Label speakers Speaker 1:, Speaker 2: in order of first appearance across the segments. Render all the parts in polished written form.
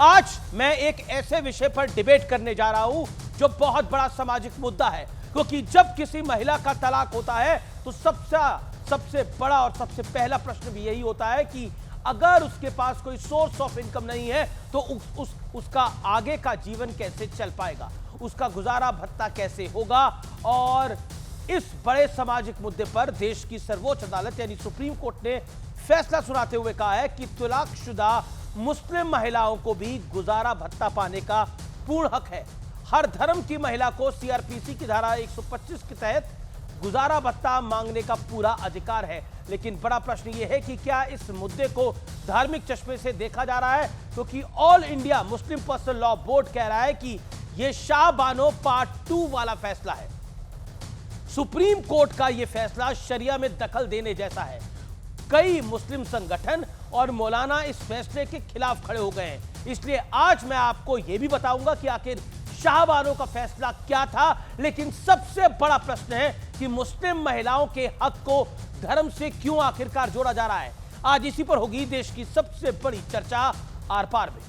Speaker 1: आज मैं एक ऐसे विषय पर डिबेट करने जा रहा हूं जो बहुत बड़ा सामाजिक मुद्दा है, क्योंकि जब किसी महिला का तलाक होता है तो सबसे बड़ा और सबसे पहला प्रश्न भी यही होता है कि अगर उसके पास कोई सोर्स ऑफ इनकम नहीं है तो उसका आगे का जीवन कैसे चल पाएगा, उसका गुजारा भत्ता कैसे होगा। और इस बड़े सामाजिक मुद्दे पर देश की सर्वोच्च अदालत यानी सुप्रीम कोर्ट ने फैसला सुनाते हुए कहा है कि तलाकशुदा मुस्लिम महिलाओं को भी गुजारा भत्ता पाने का पूर्ण हक है। हर धर्म की महिला को सीआरपीसी की धारा 125 के तहत गुजारा भत्ता मांगने का पूरा अधिकार है। लेकिन बड़ा प्रश्न यह है कि क्या इस मुद्दे को धार्मिक चश्मे से देखा जा रहा है, क्योंकि all India Muslim personal law board कह रहा है कि यह शाह बानो पार्ट 2 वाला फैसला है। सुप्रीम कोर्ट का यह फैसला शरिया में दखल देने जैसा है। कई मुस्लिम संगठन और मौलाना इस फैसले के खिलाफ खड़े हो गए हैं। इसलिए आज मैं आपको यह भी बताऊंगा कि आखिर शाह बानो का फैसला क्या था। लेकिन सबसे बड़ा प्रश्न है कि मुस्लिम महिलाओं के हक को धर्म से क्यों आखिरकार जोड़ा जा रहा है। आज इसी पर होगी देश की सबसे बड़ी चर्चा आर पार में।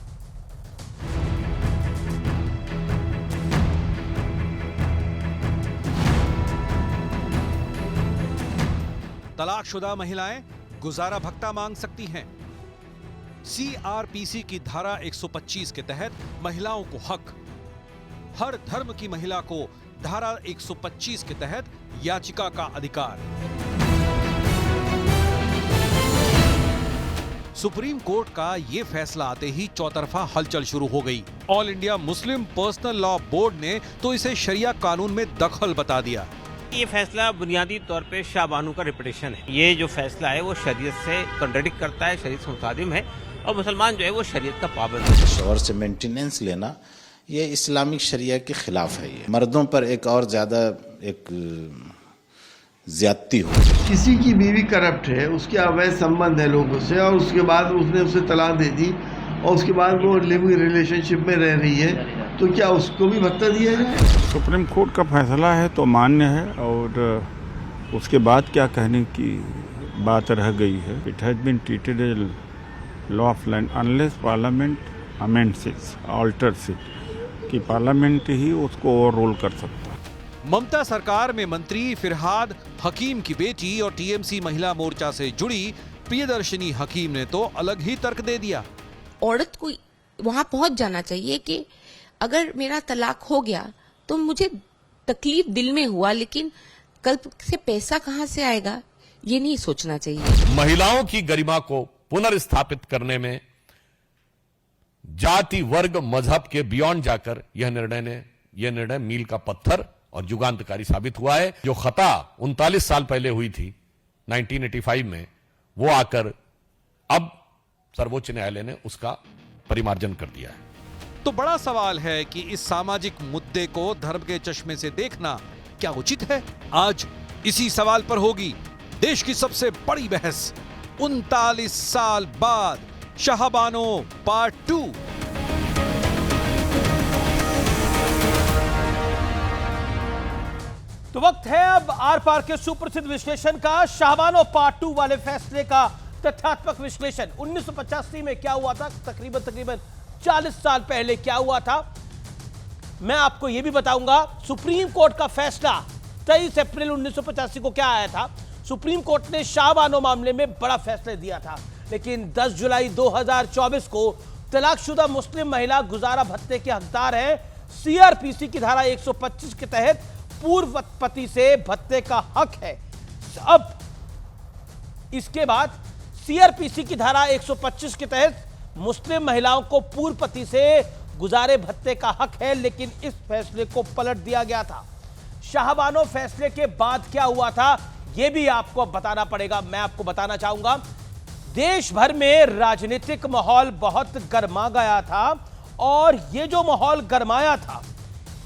Speaker 2: तलाकशुदा महिलाएं गुजारा भत्ता मांग सकती हैं। सीआरपीसी की धारा 125 के तहत महिलाओं को हक। हर धर्म की महिला को धारा 125 के तहत याचिका का अधिकार। सुप्रीम कोर्ट का यह फैसला आते ही चौतरफा हलचल शुरू हो गई। All India Muslim personal law board ने तो इसे शरिया कानून में दखल बता दिया।
Speaker 3: ये फैसला बुनियादी तौर पे शाह बानो का रिपीटेशन है। ये जो फैसला है वो शरीयत से कॉन्ट्रडिक्ट करता है, शरीयत से मुतादिम है और मुसलमान जो है वो शरीयत का पाबंद है।
Speaker 4: शौहर से मेंटेनेंस लेना ये इस्लामिक शरिया के खिलाफ है। ये मर्दों पर एक और ज्यादा एक ज्यादती हो।
Speaker 5: किसी की बीवी करप्ट है, उसके अवैध संबंध है लोगों से और उसके बाद उसने उसे तलाक दे दी और उसके बाद वो लिविंग रिलेशनशिप में रह रही है, तो क्या उसको भी भत्ता दिया जाए?
Speaker 6: सुप्रीम कोर्ट का फैसला है तो मान्य है और उसके बाद क्या कहने की बात रह गई है। It has been treated as law of land unless parliament amends it, alters it, कि पार्लियामेंट ही उसको ओवर रोल कर सकता है।
Speaker 2: ममता सरकार में मंत्री फिरहाद हकीम की बेटी और टीएमसी महिला मोर्चा से जुड़ी प्रियदर्शनी हकीम ने तो अलग ही तर्क दे दिया।
Speaker 7: औरत को वहां पहुंच जाना चाहिए कि अगर मेरा तलाक हो गया तो मुझे तकलीफ दिल में हुआ, लेकिन कल से पैसा कहां से आएगा ये नहीं सोचना चाहिए।
Speaker 8: महिलाओं की गरिमा को पुनर्स्थापित करने में जाति वर्ग मजहब के बियॉन्ड जाकर यह निर्णय मील का पत्थर और युगांतकारी साबित हुआ है। जो खता 39 साल पहले हुई थी 1985 में, वो आकर अब सर्वोच्च न्यायालय ने उसका परिमार्जन कर दिया है।
Speaker 2: तो बड़ा सवाल है कि इस सामाजिक मुद्दे को धर्म के चश्मे से देखना क्या उचित है। आज इसी सवाल पर होगी देश की सबसे बड़ी बहस। 39 साल बाद शाह बानो पार्ट 2।
Speaker 1: तो वक्त है अब आर पार के सुप्रसिद्ध विश्लेषण का। शाह बानो पार्ट 2 वाले फैसले का तथ्यात्मक विश्लेषण। 1985 में क्या हुआ था, तकरीबन 40 साल पहले क्या हुआ था, मैं आपको यह भी बताऊंगा। सुप्रीम कोर्ट का फैसला 23 अप्रैल 1985 को क्या आया था। सुप्रीम कोर्ट ने शाह बानो मामले में बड़ा फैसला दिया था, लेकिन 10 जुलाई 2024 को तलाकशुदा मुस्लिम महिला गुजारा भत्ते के हकदार हैं। सीआरपीसी की धारा 125 के तहत पूर्व पति से भत्ते का हक है। अब इसके बाद सीआरपीसी की धारा 125 के तहत मुस्लिम महिलाओं को पूर्व पति से गुजारे भत्ते का हक है, लेकिन इस फैसले को पलट दिया गया था। शाह बानो फैसले के बाद क्या हुआ था यह भी आपको बताना पड़ेगा। मैं आपको बताना चाहूंगा, देश भर में राजनीतिक माहौल बहुत गर्मा गया था और यह जो माहौल गरमाया था,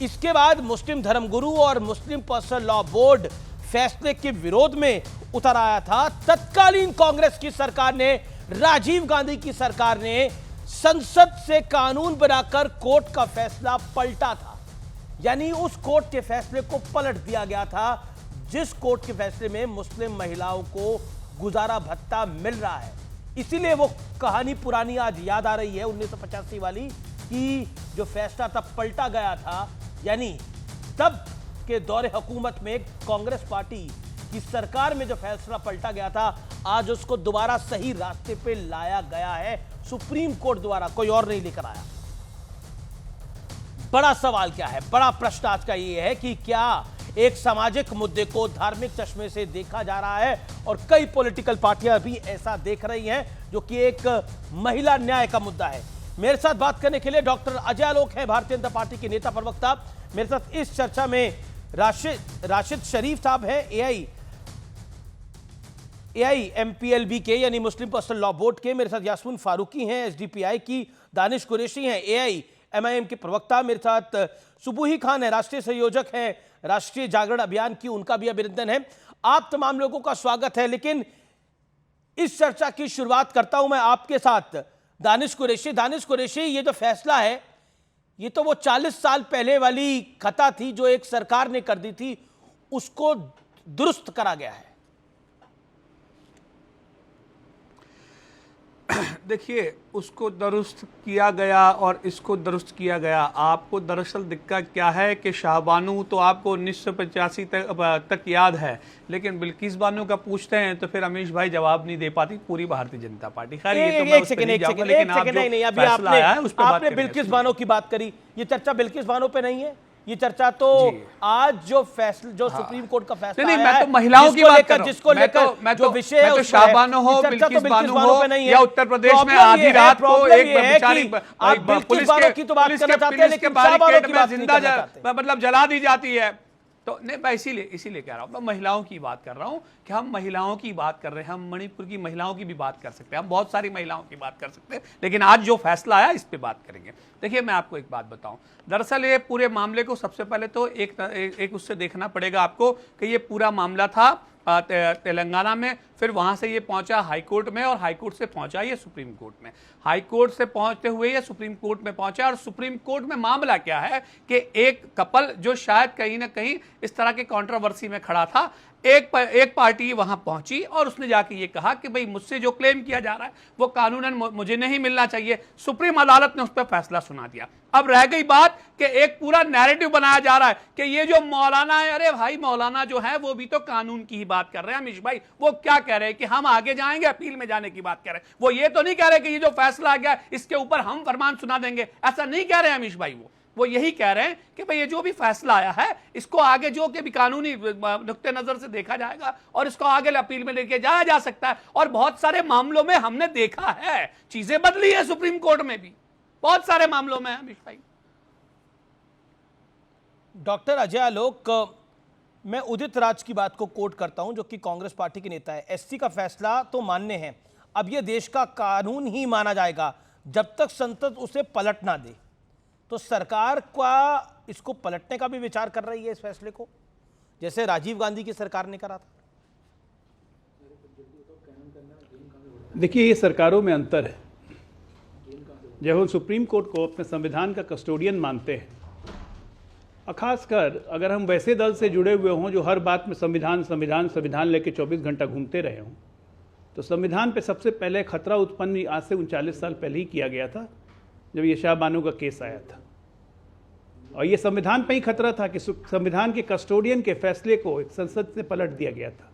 Speaker 1: इसके बाद मुस्लिम धर्मगुरु और मुस्लिम पर्सनल लॉ बोर्ड फैसले के विरोध में उतर आया था। तत्कालीन कांग्रेस की सरकार ने, राजीव गांधी की सरकार ने संसद से कानून बनाकर कोर्ट का फैसला पलटा था। यानी उस कोर्ट के फैसले को पलट दिया गया था जिस कोर्ट के फैसले में मुस्लिम महिलाओं को गुजारा भत्ता मिल रहा है। इसीलिए वो कहानी पुरानी आज याद आ रही है 1985 वाली, कि जो फैसला तब पलटा गया था, यानी तब के दौरे हुकूमत में कांग्रेस पार्टी की सरकार में जो फैसला पलटा गया था, आज उसको दोबारा सही रास्ते पे लाया गया है सुप्रीम कोर्ट द्वारा, कोई और नहीं लेकर आया। बड़ा सवाल क्या है, बड़ा प्रश्न आज का ये है कि क्या एक सामाजिक मुद्दे को धार्मिक चश्मे से देखा जा रहा है, और कई पॉलिटिकल पार्टियां भी ऐसा देख रही हैं, जो कि एक महिला न्याय का मुद्दा है। मेरे साथ बात करने के लिए डॉक्टर अजय आलोक हैं, भारतीय जनता पार्टी के नेता प्रवक्ता। मेरे साथ इस चर्चा में राशिद शरीफ साहब हैं, AIMPLB के यानी मुस्लिम पर्सनल लॉ बोर्ड के। मेरे साथ यास्मीन फारूकी हैं, SDPI की। दानिश कुरैशी हैं, AIMIM के प्रवक्ता। मेरे साथ सुबूही खान है, राष्ट्रीय संयोजक हैं राष्ट्रीय जागरण अभियान की, उनका भी अभिनंदन है। आप तमाम लोगों का स्वागत है। लेकिन इस चर्चा की शुरुआत करता हूं मैं आपके साथ दानिश कुरैशी। दानिश कुरैशी, ये जो फैसला है, ये तो वो 40 साल पहले वाली खता थी जो एक सरकार ने कर दी थी, उसको दुरुस्त करा गया है।
Speaker 9: देखिए, उसको दुरुस्त किया गया और इसको दुरुस्त किया गया। आपको दरअसल दिक्कत क्या है कि शाहबानू तो आपको 1985 तक याद है, लेकिन बिल्किस बानो का पूछते हैं तो फिर अमीश भाई जवाब नहीं दे पाती पूरी भारतीय जनता पार्टी। खैर, ये तो मैं उस पे नहीं जाऊंगा, लेकिन आप जो फैसला आया है उस पे बात करेंगे।
Speaker 1: बिल्किस बानो की बात करी, ये चर्चा बिल्किस बानो पे नहीं है, ये चर्चा तो आज जो फैसला, जो सुप्रीम कोर्ट का फैसला
Speaker 9: नहीं, मैं तो महिलाओं की बात कर रहा हूं,
Speaker 1: जिसको लेकर जो विषय है,
Speaker 9: शाहबानो हो, बिल्किस बानो हो, या उत्तर प्रदेश में आधी रात को एक बेचारी पुलिस के बैरिकेड में जिंदा मतलब जला दी जाती है। तो नहीं, मैं इसीलिए कह रहा हूं, मैं महिलाओं की बात कर रहा हूं कि हम महिलाओं की बात कर रहे हैं, हम मणिपुर की महिलाओं की भी बात कर सकते हैं, हम बहुत सारी महिलाओं की बात कर सकते हैं, लेकिन आज जो फैसला आया इस पे बात करेंगे। देखिए, मैं आपको एक बात बताऊं, दरअसल ये पूरे मामले को सबसे पहले तो एक उससे देखना पड़ेगा आपको कि ये पूरा मामला था तेलंगाना में, फिर वहां से ये पहुंचा हाई कोर्ट में, और हाई कोर्ट से पहुंचा ये सुप्रीम कोर्ट में। हाई कोर्ट से पहुंचते हुए ये सुप्रीम कोर्ट में पहुंचा, और सुप्रीम कोर्ट में मामला क्या है कि एक कपल जो शायद कहीं ना कहीं इस तरह के कंट्रोवर्सी में खड़ा था, एक पार्टी वहां पहुंची और उसने जाके ये कहा कि भाई मुझसे जो क्लेम किया जा रहा है वो कानूनन मुझे नहीं मिलना चाहिए। सुप्रीम अदालत ने उस पर फैसला सुना दिया। अब रह गई बात कि एक पूरा नैरेटिव बनाया जा रहा है कि ये जो मौलाना है, अरे भाई मौलाना जो है वो भी तो कानून की ही बात कर रहे हैं अमीश भाई। वो क्या कह रहे हैं कि हम आगे जाएंगे, अपील में जाने की बात कर रहे हैं। वो ये तो नहीं कह रहे कि ये जो फैसला आ गया इसके ऊपर हम फरमान सुना देंगे, ऐसा नहीं कह रहे हैं अमीश भाई। वो यही कह रहे हैं कि भाई ये जो भी फैसला आया है इसको आगे जो कि भी कानूनी नुक्ते नजर से देखा जाएगा और इसको आगे अपील में लेके जाया जा सकता है। और बहुत सारे मामलों में हमने देखा है चीजें बदली है, सुप्रीम कोर्ट में भी बहुत सारे मामलों में अमीश भाई।
Speaker 1: डॉक्टर अजय आलोक, मैं उदित राज की बात को कोट करता हूं, जो कि कांग्रेस पार्टी के नेता है। एससी का फैसला तो मान्य है, अब यह देश का कानून ही माना जाएगा जब तक संसद उसे पलट ना दे। तो सरकार का इसको पलटने का भी विचार कर रही है इस फैसले को, जैसे राजीव गांधी की सरकार ने करा था।
Speaker 9: देखिए, ये सरकारों में अंतर है। जब हम सुप्रीम कोर्ट को अपने संविधान का कस्टोडियन मानते हैं, और खासकर अगर हम वैसे दल से जुड़े हुए हों जो हर बात में संविधान संविधान संविधान लेके 24 घंटा घूमते रहे हों, तो संविधान पे सबसे पहले खतरा उत्पन्न आज से 39 साल पहले ही किया गया था, जब ये शाहबानू का केस आया था। और ये संविधान पे ही खतरा था कि संविधान के कस्टोडियन के फैसले को संसद से पलट दिया गया था।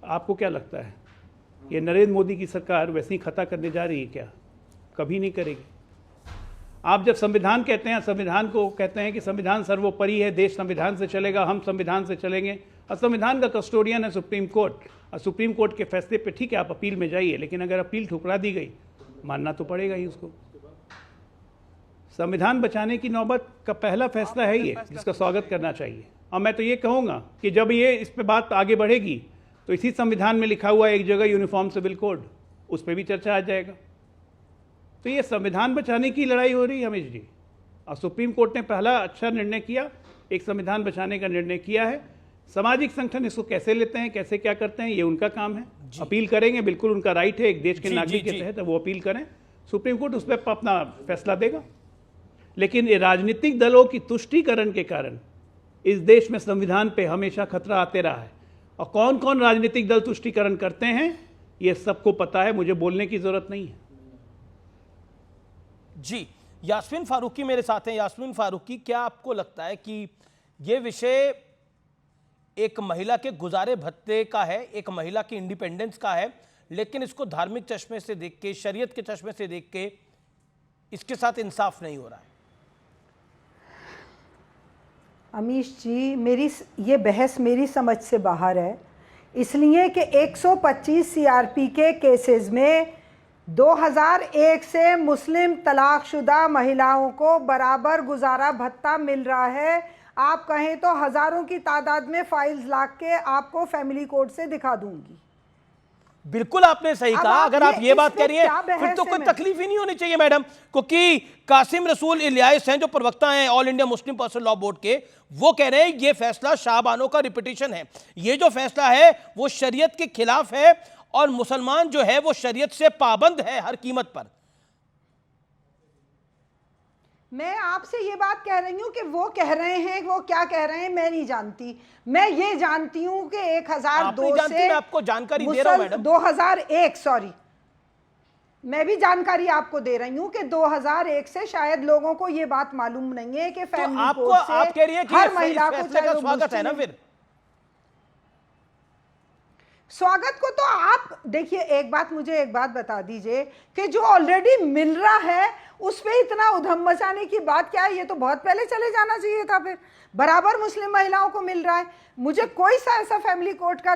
Speaker 9: आपको क्या लगता है, ये नरेंद्र मोदी की सरकार वैसे ही खता करने जा रही है क्या? कभी नहीं करेगी। आप जब संविधान कहते हैं, संविधान को कहते हैं कि संविधान सर्वोपरि है, देश संविधान से चलेगा, हम संविधान से चलेंगे, और संविधान का कस्टोडियन है सुप्रीम कोर्ट, और सुप्रीम कोर्ट के फैसले पे ठीक है आप अपील में जाइए, लेकिन अगर अपील ठुकरा दी गई मानना तो पड़ेगा ही उसको। संविधान बचाने की नौबत का पहला फैसला है ये, जिसका स्वागत करना चाहिए। और मैं तो ये कहूँगा कि जब ये इस पर बात आगे बढ़ेगी तो इसी संविधान में लिखा हुआ एक जगह यूनिफॉर्म सिविल कोड, उस पर भी चर्चा आ जाएगा। तो ये संविधान बचाने की लड़ाई हो रही है अमीश जी, और सुप्रीम कोर्ट ने पहला अच्छा निर्णय किया, एक संविधान बचाने का निर्णय किया है। सामाजिक संगठन इसको कैसे लेते हैं, कैसे क्या करते हैं, ये उनका काम है। अपील करेंगे, बिल्कुल उनका राइट है, एक देश के नागरिक के तहत वो अपील करें, सुप्रीम कोर्ट उस पर अपना फैसला देगा। लेकिन ये राजनीतिक दलों की तुष्टीकरण के कारण इस देश में संविधान पे हमेशा खतरा आते रहा है। और कौन कौन राजनीतिक दल तुष्टीकरण करते हैं ये सबको पता है, मुझे बोलने की जरूरत नहीं है।
Speaker 1: जी, यास्मीन फारूकी मेरे साथ हैं। यास्मीन फारूकी, क्या आपको लगता है कि ये विषय एक महिला के गुजारे भत्ते का है, एक महिला की इंडिपेंडेंस का है, लेकिन इसको धार्मिक चश्मे से देख के, शरीयत के चश्मे से देख के इसके साथ इंसाफ नहीं हो रहा है?
Speaker 10: अमीश जी, ये बहस मेरी समझ से बाहर है, इसलिए कि 125 सीआरपी के केसेस में 2001 से मुस्लिम तलाकशुदा महिलाओं को बराबर गुजारा भत्ता मिल रहा है। आप कहें तो हजारों की तादाद में फाइल्स ला के आपको फैमिली कोर्ट से दिखा दूंगी।
Speaker 1: बिल्कुल आपने सही कहा। अगर आप ये बात कह रही हैं फिर तो कोई तकलीफ ही नहीं होनी चाहिए मैडम, क्योंकि कासिम रसूल इलियास हैं जो प्रवक्ता हैं all India Muslim personal law board के, वो कह रहे हैं ये फैसला शाहबानों का रिपीटिशन है। ये जो फैसला है वो शरीयत के खिलाफ है और मुसलमान जो है वो शरीयत से पाबंद है हर कीमत पर।
Speaker 10: मैं आपसे ये बात कह रही हूँ कि वो कह रहे हैं, वो क्या कह रहे हैं मैं नहीं जानती। मैं ये जानती हूँ कि 1002 से
Speaker 1: मैं आपको जानकारी दे रहा हूं मैडम।
Speaker 10: 2001 सॉरी, मैं भी जानकारी आपको दे रही हूँ कि 2001 से शायद लोगों को ये बात मालूम नहीं है कि फैमिली कोर्ट से
Speaker 1: आप कह रही है कि
Speaker 10: हर महिला को
Speaker 1: चाहे स्वागत है ना। फिर
Speaker 10: स्वागत को तो आप देखिए, मुझे एक बात बता दीजिए कि जो ऑलरेडी मिल रहा है उस पे इतना उधम मचाने की बात क्या है? ये तो बहुत पहले चले जाना चाहिए था। फिर बराबर मुस्लिम महिलाओं को मिल रहा है। मुझे कोई सा ऐसा फैमिली कोर्ट का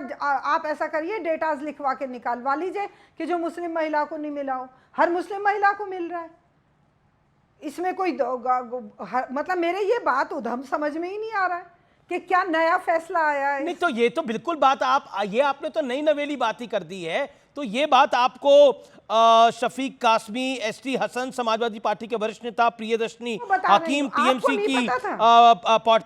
Speaker 10: आप ऐसा करिए, डेटाज लिखवा के निकालवा लीजिए कि जो मुस्लिम महिला को नहीं मिला हो। हर मुस्लिम महिला को मिल रहा है। इसमें कोई मतलब मेरे ये बात उधम समझ में ही नहीं आ रहा है कि क्या नया फैसला आया है।
Speaker 1: नहीं तो ये तो बिल्कुल बात आपने तो नई नवेली बात ही कर दी है। तो ये बात आपको शफीक कासमी, एसटी हसन, समाजवादी पार्टी के वरिष्ठ नेता, प्रियदर्शनी हकीम, टीएमसी की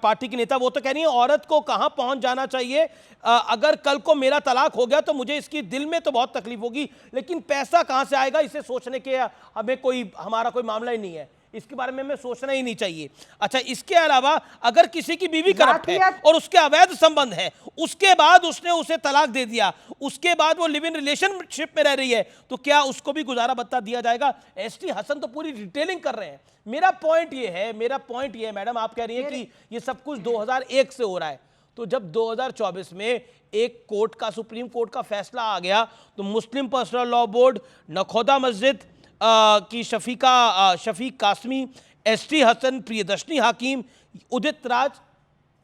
Speaker 1: पार्टी की नेता, वो तो कह रही है औरत को कहां पहुंच जाना चाहिए। अगर कल को मेरा तलाक हो गया तो मुझे इसकी दिल में तो बहुत तकलीफ होगी, लेकिन पैसा कहां से आएगा इसे सोचने के हमारा कोई मामला ही नहीं है। इसके बारे में हमें सोचना ही नहीं चाहिए। अच्छा, इसके अलावा अगर किसी की बीवी करप्ट है और उसके अवैध संबंध है, उसके बाद उसने उसे तलाक दे दिया, उसके बाद वो लिव इन रिलेशनशिप में रह रही है, तो क्या उसको भी गुजारा भत्ता दिया जाएगा? एसटी हसन तो पूरी डिटेलिंग कर रहे हैं। मेरा पॉइंट ये है मैडम, आप कह रही हैं कि ये सब कुछ 2001 से हो रहा है, तो जब 2024 में एक कोर्ट का, सुप्रीम कोर्ट का फैसला आ गया, तो मुस्लिम पर्सनल लॉ बोर्ड, नखोदा मस्जिद की शफीक कासमी, एसटी हसन, प्रियदर्शनी हकीम, उदित राज,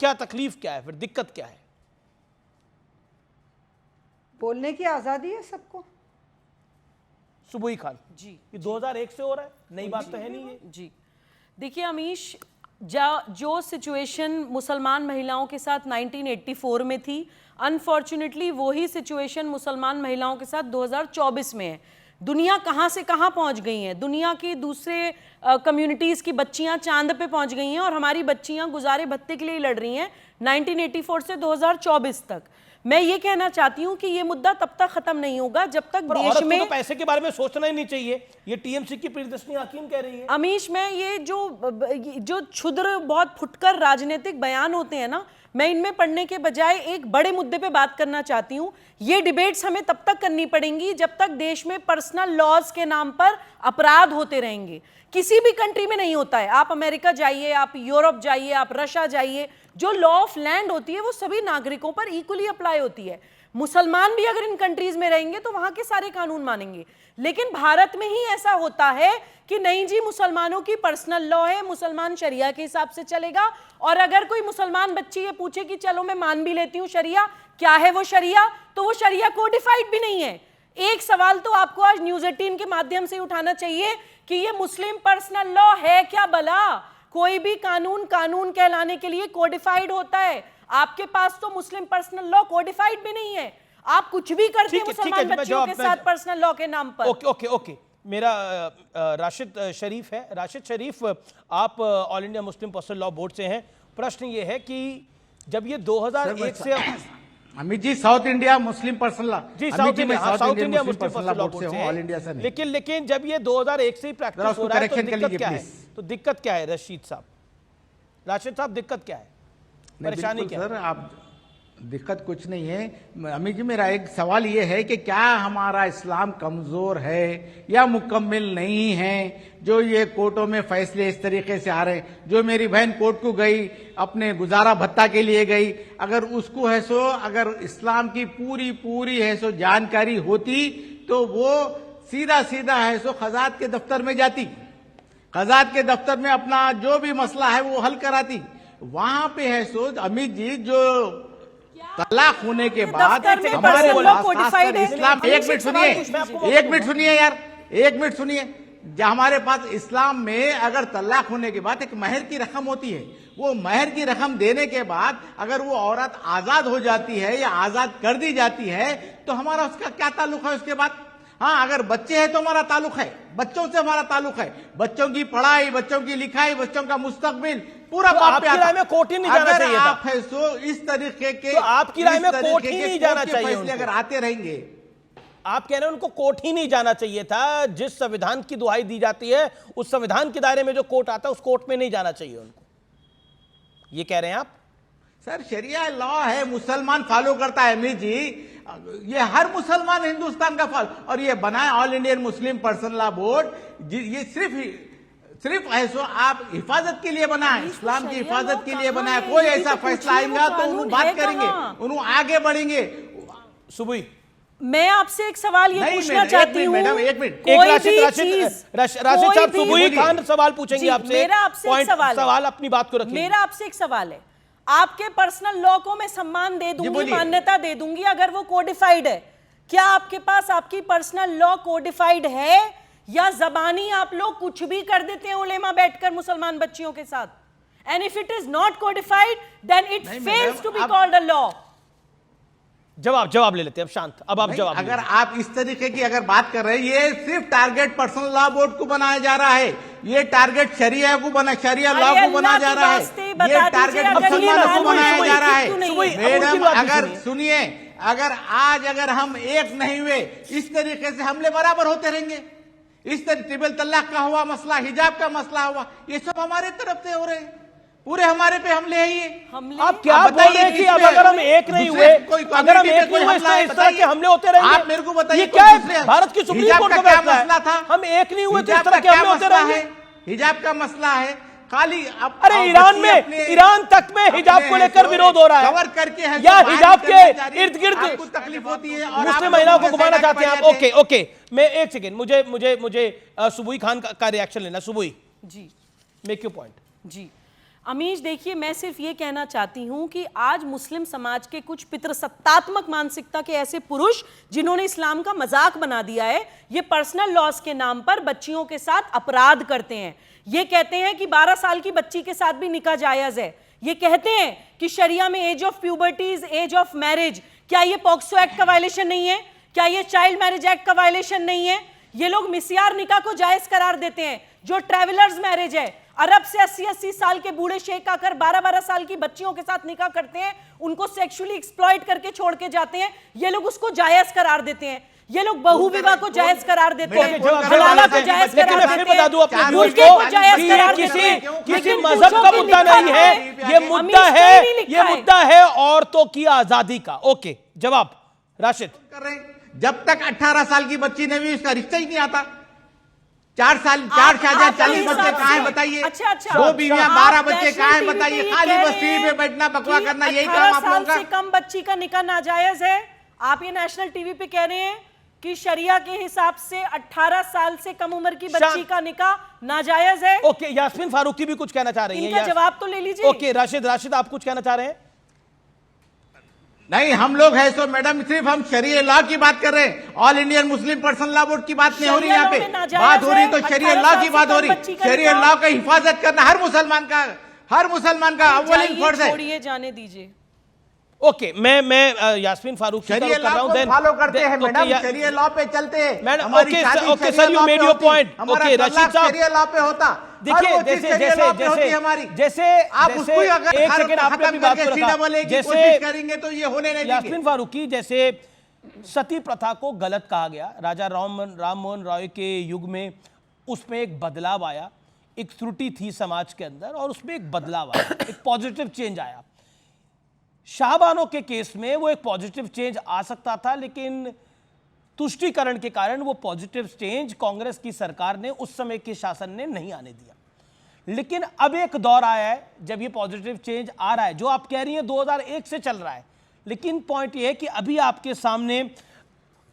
Speaker 1: क्या तकलीफ क्या है? फिर दिक्कत क्या है?
Speaker 10: बोलने की आजादी है सबको।
Speaker 1: सुबुई खान जी, ये 2001 से हो रहा है, नई बात तो है नहीं है
Speaker 11: जी। देखिए अमीश, जो सिचुएशन मुसलमान महिलाओं के साथ 1984 में थी, अनफॉर्चुनेटली वही सिचुएशन मुसलमान महिलाओं के साथ 2024 में है। दुनिया कहाँ से कहाँ पहुँच गई हैं। दुनिया की दूसरे कम्युनिटीज़ की बच्चियाँ चांद पे पहुँच गई हैं और हमारी बच्चियाँ गुजारे भत्ते के लिए लड़ रही हैं 1984 से 2024 तक। मैं ये कहना चाहती हूँ कि ये मुद्दा तब तक खत्म नहीं होगा जब तक देश में
Speaker 1: तो पैसे के बारे में सोचना ही नहीं चाहिए, ये टीएमसी की प्रियदर्शनी हकीम कह रही है।
Speaker 11: अमीश, मैं ये जो क्षुद्र बहुत फुटकर राजनीतिक बयान होते हैं ना, मैं इनमें पढ़ने के बजाय एक बड़े मुद्दे पे बात करना चाहती हूँ। ये डिबेट्स हमें तब तक करनी पड़ेंगी जब तक देश में पर्सनल लॉज के नाम पर अपराध होते रहेंगे। किसी भी कंट्री में नहीं होता है। आप अमेरिका जाइए, आप यूरोप जाइए, आप रशिया जाइए, जो लॉ ऑफ लैंड होती है वो सभी नागरिकों पर इक्वली अप्लाई होती है। मुसलमान भी अगर इन कंट्रीज में रहेंगे तो वहां के सारे कानून मानेंगे, लेकिन भारत में ही ऐसा होता है कि नहीं जी, मुसलमानों की पर्सनल लॉ है, मुसलमान शरिया के हिसाब से चलेगा। और अगर कोई मुसलमान बच्ची ये पूछे कि चलो मैं मान भी लेती हूँ शरिया, क्या है वो शरिया, तो वो शरिया कोडिफाइड भी नहीं है। एक सवाल तो आपको आज न्यूज़ 18 के माध्यम से उठाना चाहिए कि ये मुस्लिम पर्सनल लॉ है क्या भला? कोई भी कानून कहलाने के लिए कोडिफाइड होता है। आपके पास तो मुस्लिम पर्सनल लॉ कोडिफाइड भी नहीं है। आप कुछ भी करते हैं मुसलमान बच्चियों के साथ पर्सनल लॉ के नाम पर।
Speaker 1: ओके। मेरा राशिद शरीफ है। राशिद शरीफ, आप all India Muslim personal law board से हैं। प्रश्न ये है कि जब ये 2001 से
Speaker 12: Amit ji south India Muslim personal law
Speaker 1: ji, south India Muslim personal law board से ऑल इंडिया से, लेकिन जब ये 2001 से ही प्रैक्टिस हो रहा है तो दिक्कत क्या है? दिक्कत क्या है राशिद साहब, दिक्कत क्या है, परेशानी क्या है?
Speaker 12: सर, आप दिक्कत कुछ नहीं है। अमित जी, मेरा एक सवाल ये है कि क्या हमारा इस्लाम कमजोर है या मुकम्मल नहीं है जो ये कोर्टों में फैसले इस तरीके से आ रहे हैं? जो मेरी बहन कोर्ट को गई, अपने गुजारा भत्ता के लिए गई, अगर उसको है सो अगर इस्लाम की पूरी है सो जानकारी होती तो वो सीधा है सो खजात के दफ्तर में जाती, खजात के दफ्तर में अपना जो भी मसला है वो हल कराती। वहां पे है सो अमित जी जो तलाक होने के बाद हमारे इस्लाम, एक मिनट सुनिए यार, एक मिनट सुनिए। हमारे पास इस्लाम में अगर तलाक होने के बाद एक महर की रकम होती है, वो महर की रकम देने के बाद अगर वो औरत आजाद हो जाती है या आजाद कर दी जाती है तो हमारा उसका क्या ताल्लुक है उसके बाद? हाँ, अगर बच्चे हैं तो हमारा ताल्लुक है, बच्चों से हमारा ताल्लुक है, बच्चों की पढ़ाई, बच्चों की लिखाई, बच्चों का मुस्तकबिल पूरा
Speaker 1: तो आपकी राय में कोर्ट ही नहीं जाना चाहिए था।
Speaker 12: आप है सो इस तरीके के,
Speaker 1: तो आपकी राय में कोर्ट ही नहीं जाना चाहिए
Speaker 12: फैसले अगर आते रहेंगे,
Speaker 1: आप कह रहे हैं उनको कोर्ट ही नहीं जाना चाहिए था। जिस संविधान की दुहाई दी जाती है उस संविधान के दायरे में जो कोर्ट आता है उस कोर्ट में नहीं जाना चाहिए उनको, ये कह रहे हैं आप?
Speaker 12: सर, शरिया लॉ है, मुसलमान फॉलो करता है अमित जी, ये हर मुसलमान हिंदुस्तान का फॉलो, और ये बनाए all Indian Muslim person law board, ये सिर्फ ऐसो आप हिफाजत के लिए बना है, इस्लाम की हिफाजत के लिए बना है। कोई ऐसा फैसला आएगा तो उन्होंने बात करेंगे, उन्होंने आगे बढ़ेंगे।
Speaker 1: सुबुई,
Speaker 11: मैं आपसे एक सवाल ये पूछना चाहती हूँ,
Speaker 12: एक मिनट,
Speaker 1: राशिद साहब सुबुई खान सवाल पूछेंगे आपसे।
Speaker 11: मेरा आपसे एक
Speaker 1: सवाल अपनी बात को रखिए।
Speaker 11: मेरा आपसे एक सवाल है, आपके पर्सनल लॉ को मैं सम्मान दे दूंगी, मान्यता दे दूंगी अगर वो कोडिफाइड है। क्या आपके पास आपकी पर्सनल लॉ कोडिफाइड है या जबानी आप लोग कुछ भी कर देते हैं उलेमा बैठकर मुसलमान बच्चियों के साथ? And if it is not codified then it fails to be called a law.
Speaker 1: जवाब ले लेते हैं अब शांत। अब आप जवाब,
Speaker 12: अगर आप इस तरीके की अगर बात कर रहे हैं, ये सिर्फ टारगेट पर्सनल लॉ बोर्ड को बनाया जा रहा है, ये टारगेट शरिया लॉ को बनाया जा रहा है, ये टारगेट मुसलमानों को बनाया जा रहा है। मैडम अगर सुनिए, अगर हम एक नहीं हुए, इस तरीके से हमले बराबर होते रहेंगे। इस तरह ट्रिपल तलाक का हुआ मसला, हिजाब का मसला हुआ, ये सब हमारे तरफ से हो रहे हैं, पूरे हमारे पे हमले हैं। ये
Speaker 1: आप क्या बोल रहे हैं कि अब अगर हम एक नहीं हुए, अगर हम एक नहीं हुए इस तरह के हमले होते रहेंगे?
Speaker 12: आप मेरे को बताइए,
Speaker 1: ये क्या है? भारत की सुप्रीम कोर्ट का फैसला था, हम एक नहीं हुए तो इस तरह के हमले होते रहेंगे?
Speaker 12: हिजाब का मसला है खाली।
Speaker 1: अरे ईरान तक में हिजाब को लेकर विरोध हो रहा है,
Speaker 12: कवर करके है
Speaker 1: या हिजाब के इर्द गिर्द
Speaker 12: तकलीफ होती है और
Speaker 1: मुस्लिम महिलाओं को घुमाना चाहते हैं आप। ओके, मैं एक सेकेंड, मुझे सुबुई खान का रिएक्शन लेना। सुबुई
Speaker 11: जी,
Speaker 1: मेक योर पॉइंट।
Speaker 11: जी अमीश, देखिए मैं सिर्फ ये कहना चाहती हूं कि आज मुस्लिम समाज के कुछ पितृसत्तात्मक मानसिकता के ऐसे पुरुष जिन्होंने इस्लाम का मजाक बना दिया है, ये पर्सनल लॉस के नाम पर बच्चियों के साथ अपराध करते हैं। ये कहते हैं कि 12 साल की बच्ची के साथ भी निकाह जायज है। ये कहते हैं कि शरिया में age of puberty is age of marriage. क्या ये पॉक्सो एक्ट का वायलेशन नहीं है? क्या ये चाइल्ड मैरिज एक्ट का वायलेशन नहीं है? ये लोग मिसियार निकाह को जायज करार देते हैं, जो ट्रैवलर्स मैरिज है। अरब से 80-80 साल के बूढ़े शेख आकर 12-12 साल की बच्चियों के साथ निकाह करते हैं, उनको सेक्सुअली एक्सप्लॉइट करके छोड़ के जाते हैं, ये लोग उसको जायज करार देते हैं। ये लोग बहु विवाह को जायज करार देते हैं, हलाला को जायज करार देते हैं, मुर्गे को जायज करार देते हैं।
Speaker 1: किसी मजहब का मुद्दा नहीं है ये, मुद्दा है औरतों की आजादी का। ओके, जवाब राशिद।
Speaker 12: जब तक 18 साल की बच्ची ने भी इसका रिश्ता ही नहीं आता, 4 शादियां 40 बच्चे कहाँ हैं बताइए? 2 बीवियां 12 बच्चे कहाँ हैं बताइए? खाली बस टीवी पे बैठना बकवा करना, यही काम आप लोगों का।
Speaker 11: 18 साल से कम बच्ची का निकाह नाजायज है। आप ये नेशनल टीवी पे कह रहे हैं कि शरिया के हिसाब से 18 साल से कम उम्र की बच्ची का निकाह नाजायज है।
Speaker 1: ओके, यास्मीन फारूकी भी कुछ कहना चाह रही हैं,
Speaker 11: इनका जवाब तो ले लीजिए।
Speaker 1: ओके, राशिद आप कुछ कहना चाह रहे हैं?
Speaker 12: नहीं, हम लोग है सो मैडम सिर्फ हम शरिया लॉ की बात कर रहे हैं, all Indian Muslim personal law board की बात नहीं हो रही। यहाँ पे बात हो रही तो शरिया लॉ की बात हो रही। शरिया लॉ का हिफाजत करना हर मुसलमान का अव्वलिन फर्ज है।
Speaker 11: छोड़िए, जाने दीजिए।
Speaker 1: ओके, मैं यास्मीन फारूक की तरफ कर रहा हूं। देन
Speaker 12: फॉलो करते हैं मैडम, शरिया लॉ पे चलते हैं
Speaker 1: madam. Okay sir, you made your point. Okay Rashid साहब,
Speaker 12: शरिया लॉ पे होता।
Speaker 1: देखिए जैसे एक सेकंड आपने अपनी बात को रखा, जैसे
Speaker 12: करेंगे तो ये होने नहीं देंगे।
Speaker 1: यास्मीन फारूकी, जैसे सती प्रथा को गलत कहा गया राजा राम मोहन रॉय के युग में, उसमें एक बदलाव आया, एक त्रुटि थी समाज के अंदर और उसमें एक बदलाव आया, एक पॉजिटिव चेंज आया। शाहबानो के केस में वो एक पॉजिटिव चेंज आ सकता था, लेकिन तुष्टीकरण के कारण वो पॉजिटिव चेंज कांग्रेस की सरकार ने, उस समय के शासन ने नहीं आने दिया। लेकिन अब एक दौर आया है जब ये पॉजिटिव चेंज आ रहा है, जो आप कह रही हैं 2001 से चल रहा है। लेकिन पॉइंट ये है कि अभी आपके सामने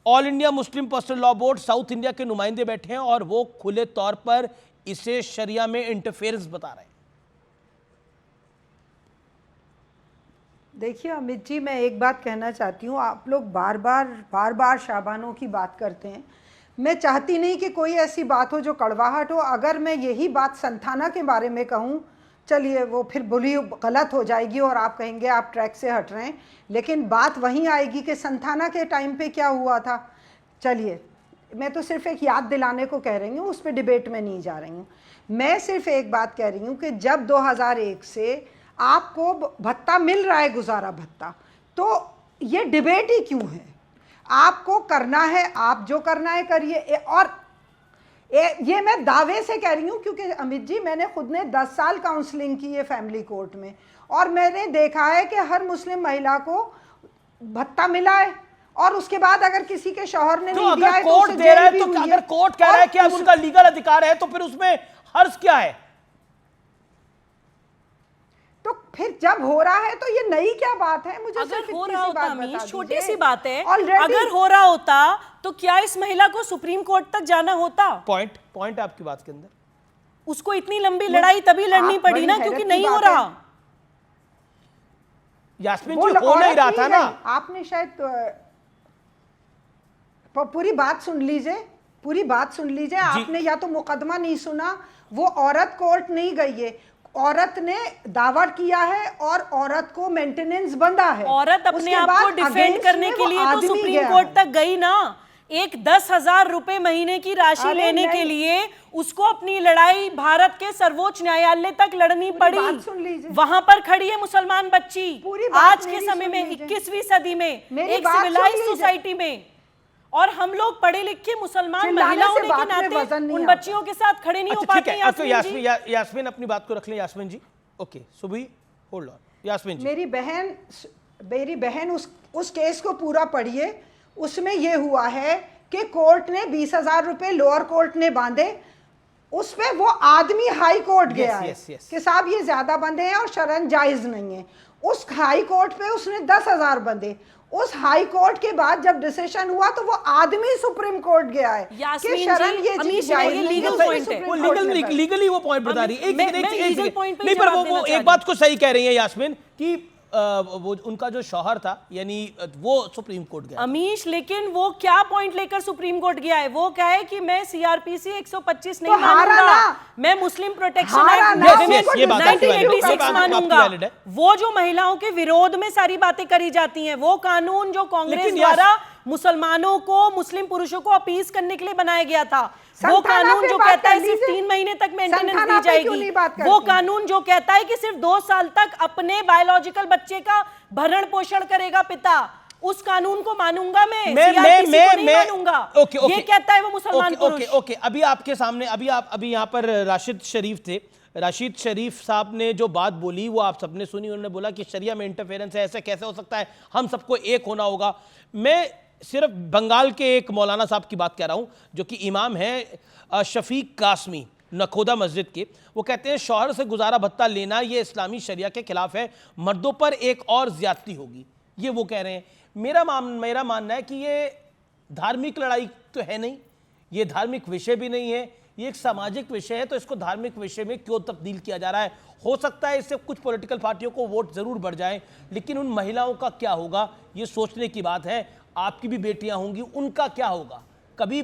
Speaker 1: all India Muslim personal law board south India के नुमाइंदे बैठे हैं और वो खुले तौर पर इसे शरिया में इंटरफेरेंस बता रहे हैं।
Speaker 10: देखिए अमित जी, मैं एक बात कहना चाहती हूँ, आप लोग बार बार शाहबानों की बात करते हैं। मैं चाहती नहीं कि कोई ऐसी बात हो जो कड़वाहट हो। अगर मैं यही बात संथाना के बारे में कहूँ, चलिए वो फिर बुरी गलत हो जाएगी और आप कहेंगे आप ट्रैक से हट रहे हैं, लेकिन बात वहीं आएगी कि संथाना के टाइम पे क्या हुआ था। चलिए, मैं तो सिर्फ एक याद दिलाने को कह रही हूँ, उस पर डिबेट में नहीं जा रही हूँ। मैं सिर्फ एक बात कह रही हूँ कि जब 2001 से आपको भत्ता मिल रहा है, गुजारा भत्ता, तो ये डिबेट ही क्यों है? आपको करना है, आप जो करना है करिए। और ये मैं दावे से कह रही हूँ क्योंकि अमित जी, मैंने खुद ने 10 साल काउंसलिंग की है फैमिली कोर्ट में, और मैंने देखा है कि हर मुस्लिम महिला को भत्ता मिला है, और उसके बाद अगर किसी के शौहर ने नहीं दिया है तो
Speaker 1: कोर्ट दे रहा है, तो अगर कोर्ट कह रहा है कि अब उनका लीगल अधिकार है, तो फिर उसमें हर्ज क्या है?
Speaker 10: तो फिर जब हो रहा है तो ये नई क्या बात है? मुझे
Speaker 11: अगर हो रहा होता अमीश, छोटी सी
Speaker 10: दीजिए।
Speaker 11: बात है,
Speaker 10: Already-
Speaker 11: अगर हो रहा होता तो क्या इस महिला को सुप्रीम कोर्ट तक जाना होता?
Speaker 1: पॉइंट आपकी बात के अंदर,
Speaker 11: उसको इतनी लंबी लड़ाई तभी लड़नी पड़ी ना, क्योंकि नहीं हो रहा।
Speaker 1: यास्मीन जी, हो नहीं रहा था ना।
Speaker 10: आपने शायद पूरी बात सुन लीजिए। आपने या तो मुकदमा नहीं सुना, वो औरत कोर्ट नहीं गई है, औरत ने दावा किया है और औरत को मेंटेनेंस बंधा है।
Speaker 11: औरत अपने आप को डिफेंड करने के लिए तो सुप्रीम कोर्ट तक गई ना। एक 10,000 रुपए महीने की राशि लेने के लिए उसको अपनी लड़ाई भारत के सर्वोच्च न्यायालय तक लड़नी पड़ी। वहां पर खड़ी है मुसलमान बच्ची आज के समय में 21वीं सदी में एक सिविलाइज्ड सोसाइटी में, और हम लोग पढ़े लिखे मुसलमान महिला होने के नाते उन बच्चियों के साथ खड़े नहीं हो पाते हैं।
Speaker 1: यास्मीन अपनी बात को रख लें। यास्मीन जी, ओके, सुबह होल्ड ऑन। यास्मीन जी,
Speaker 10: मेरी बहन उस केस को पूरा पढ़िए। उसमें यह हुआ है कि कोर्ट ने 20,000 रुपए लोअर कोर्ट ने बांधे, उस पे वो आदमी हाई कोर्ट गया है कि साहब ये ज्यादा बंधे हैं और शरण जायज नहीं है। उस हाई कोर्ट पे उसने 10,000 बंधे। उस हाई कोर्ट के बाद जब डिसीजन हुआ तो वो आदमी सुप्रीम कोर्ट गया है कि शरण ये चीज
Speaker 11: लीगल पॉइंट है,
Speaker 1: वो लीगली वो पॉइंट बता रही है। नहीं, पर वो एक बात को सही कह रही है यास्मीन कि वो उनका जो शौहर था, यानी वो सुप्रीम कोर्ट गया
Speaker 11: अमीश, लेकिन वो क्या पॉइंट लेकर सुप्रीम कोर्ट गया है? वो क्या है कि मैं सीआरपीसी 125 नहीं मानूंगा, मैं मुस्लिम प्रोटेक्शन एक्ट 1986 मानूंगा। वो जो महिलाओं के विरोध में सारी बातें करी जाती हैं, वो कानून जो कांग्रेस द्वारा मुसलमानों को, मुस्लिम पुरुषों को अपीज करने के लिए बनाया गया था, वो कानून जो कहता है सिर्फ 3 महीने तक मेंटेनेंस दी जाएगी, वो कानून जो कहता है कि सिर्फ 2 साल तक अपने बायोलॉजिकल बच्चे का भरण पोषण करेगा पिता, उस कानून को मानूंगा मैं मानूंगा। ये कहता है वो मुसलमान पुरुष।
Speaker 1: ओके, अभी आपके सामने, अभी यहाँ पर राशिद शरीफ थे। राशिद शरीफ साहब ने जो बात बोली वो आप सबने सुनी। उन्होंने बोला कि शरिया में इंटरफेरेंस है, ऐसे कैसे हो सकता है, हम सबको एक होना होगा। मैं सिर्फ बंगाल के एक मौलाना साहब की बात कह रहा हूं जो कि इमाम है शफीक कासमी नखोदा मस्जिद के। वो कहते हैं शौहर से गुजारा भत्ता लेना ये इस्लामी शरिया के खिलाफ है, मर्दों पर एक और ज्यादती होगी, ये वो कह रहे हैं। मेरा मानना है कि ये धार्मिक लड़ाई तो है नहीं, ये धार्मिक विषय भी नहीं है, ये एक सामाजिक विषय है, तो इसको धार्मिक विषय में क्यों तब्दील किया जा रहा है? हो सकता है इससे कुछ पॉलिटिकल पार्टियों को वोट जरूर बढ़ जाए, लेकिन उन महिलाओं का क्या होगा ये सोचने की बात है। आपकी भी बेटियां होंगी, उनका क्या होगा? कभी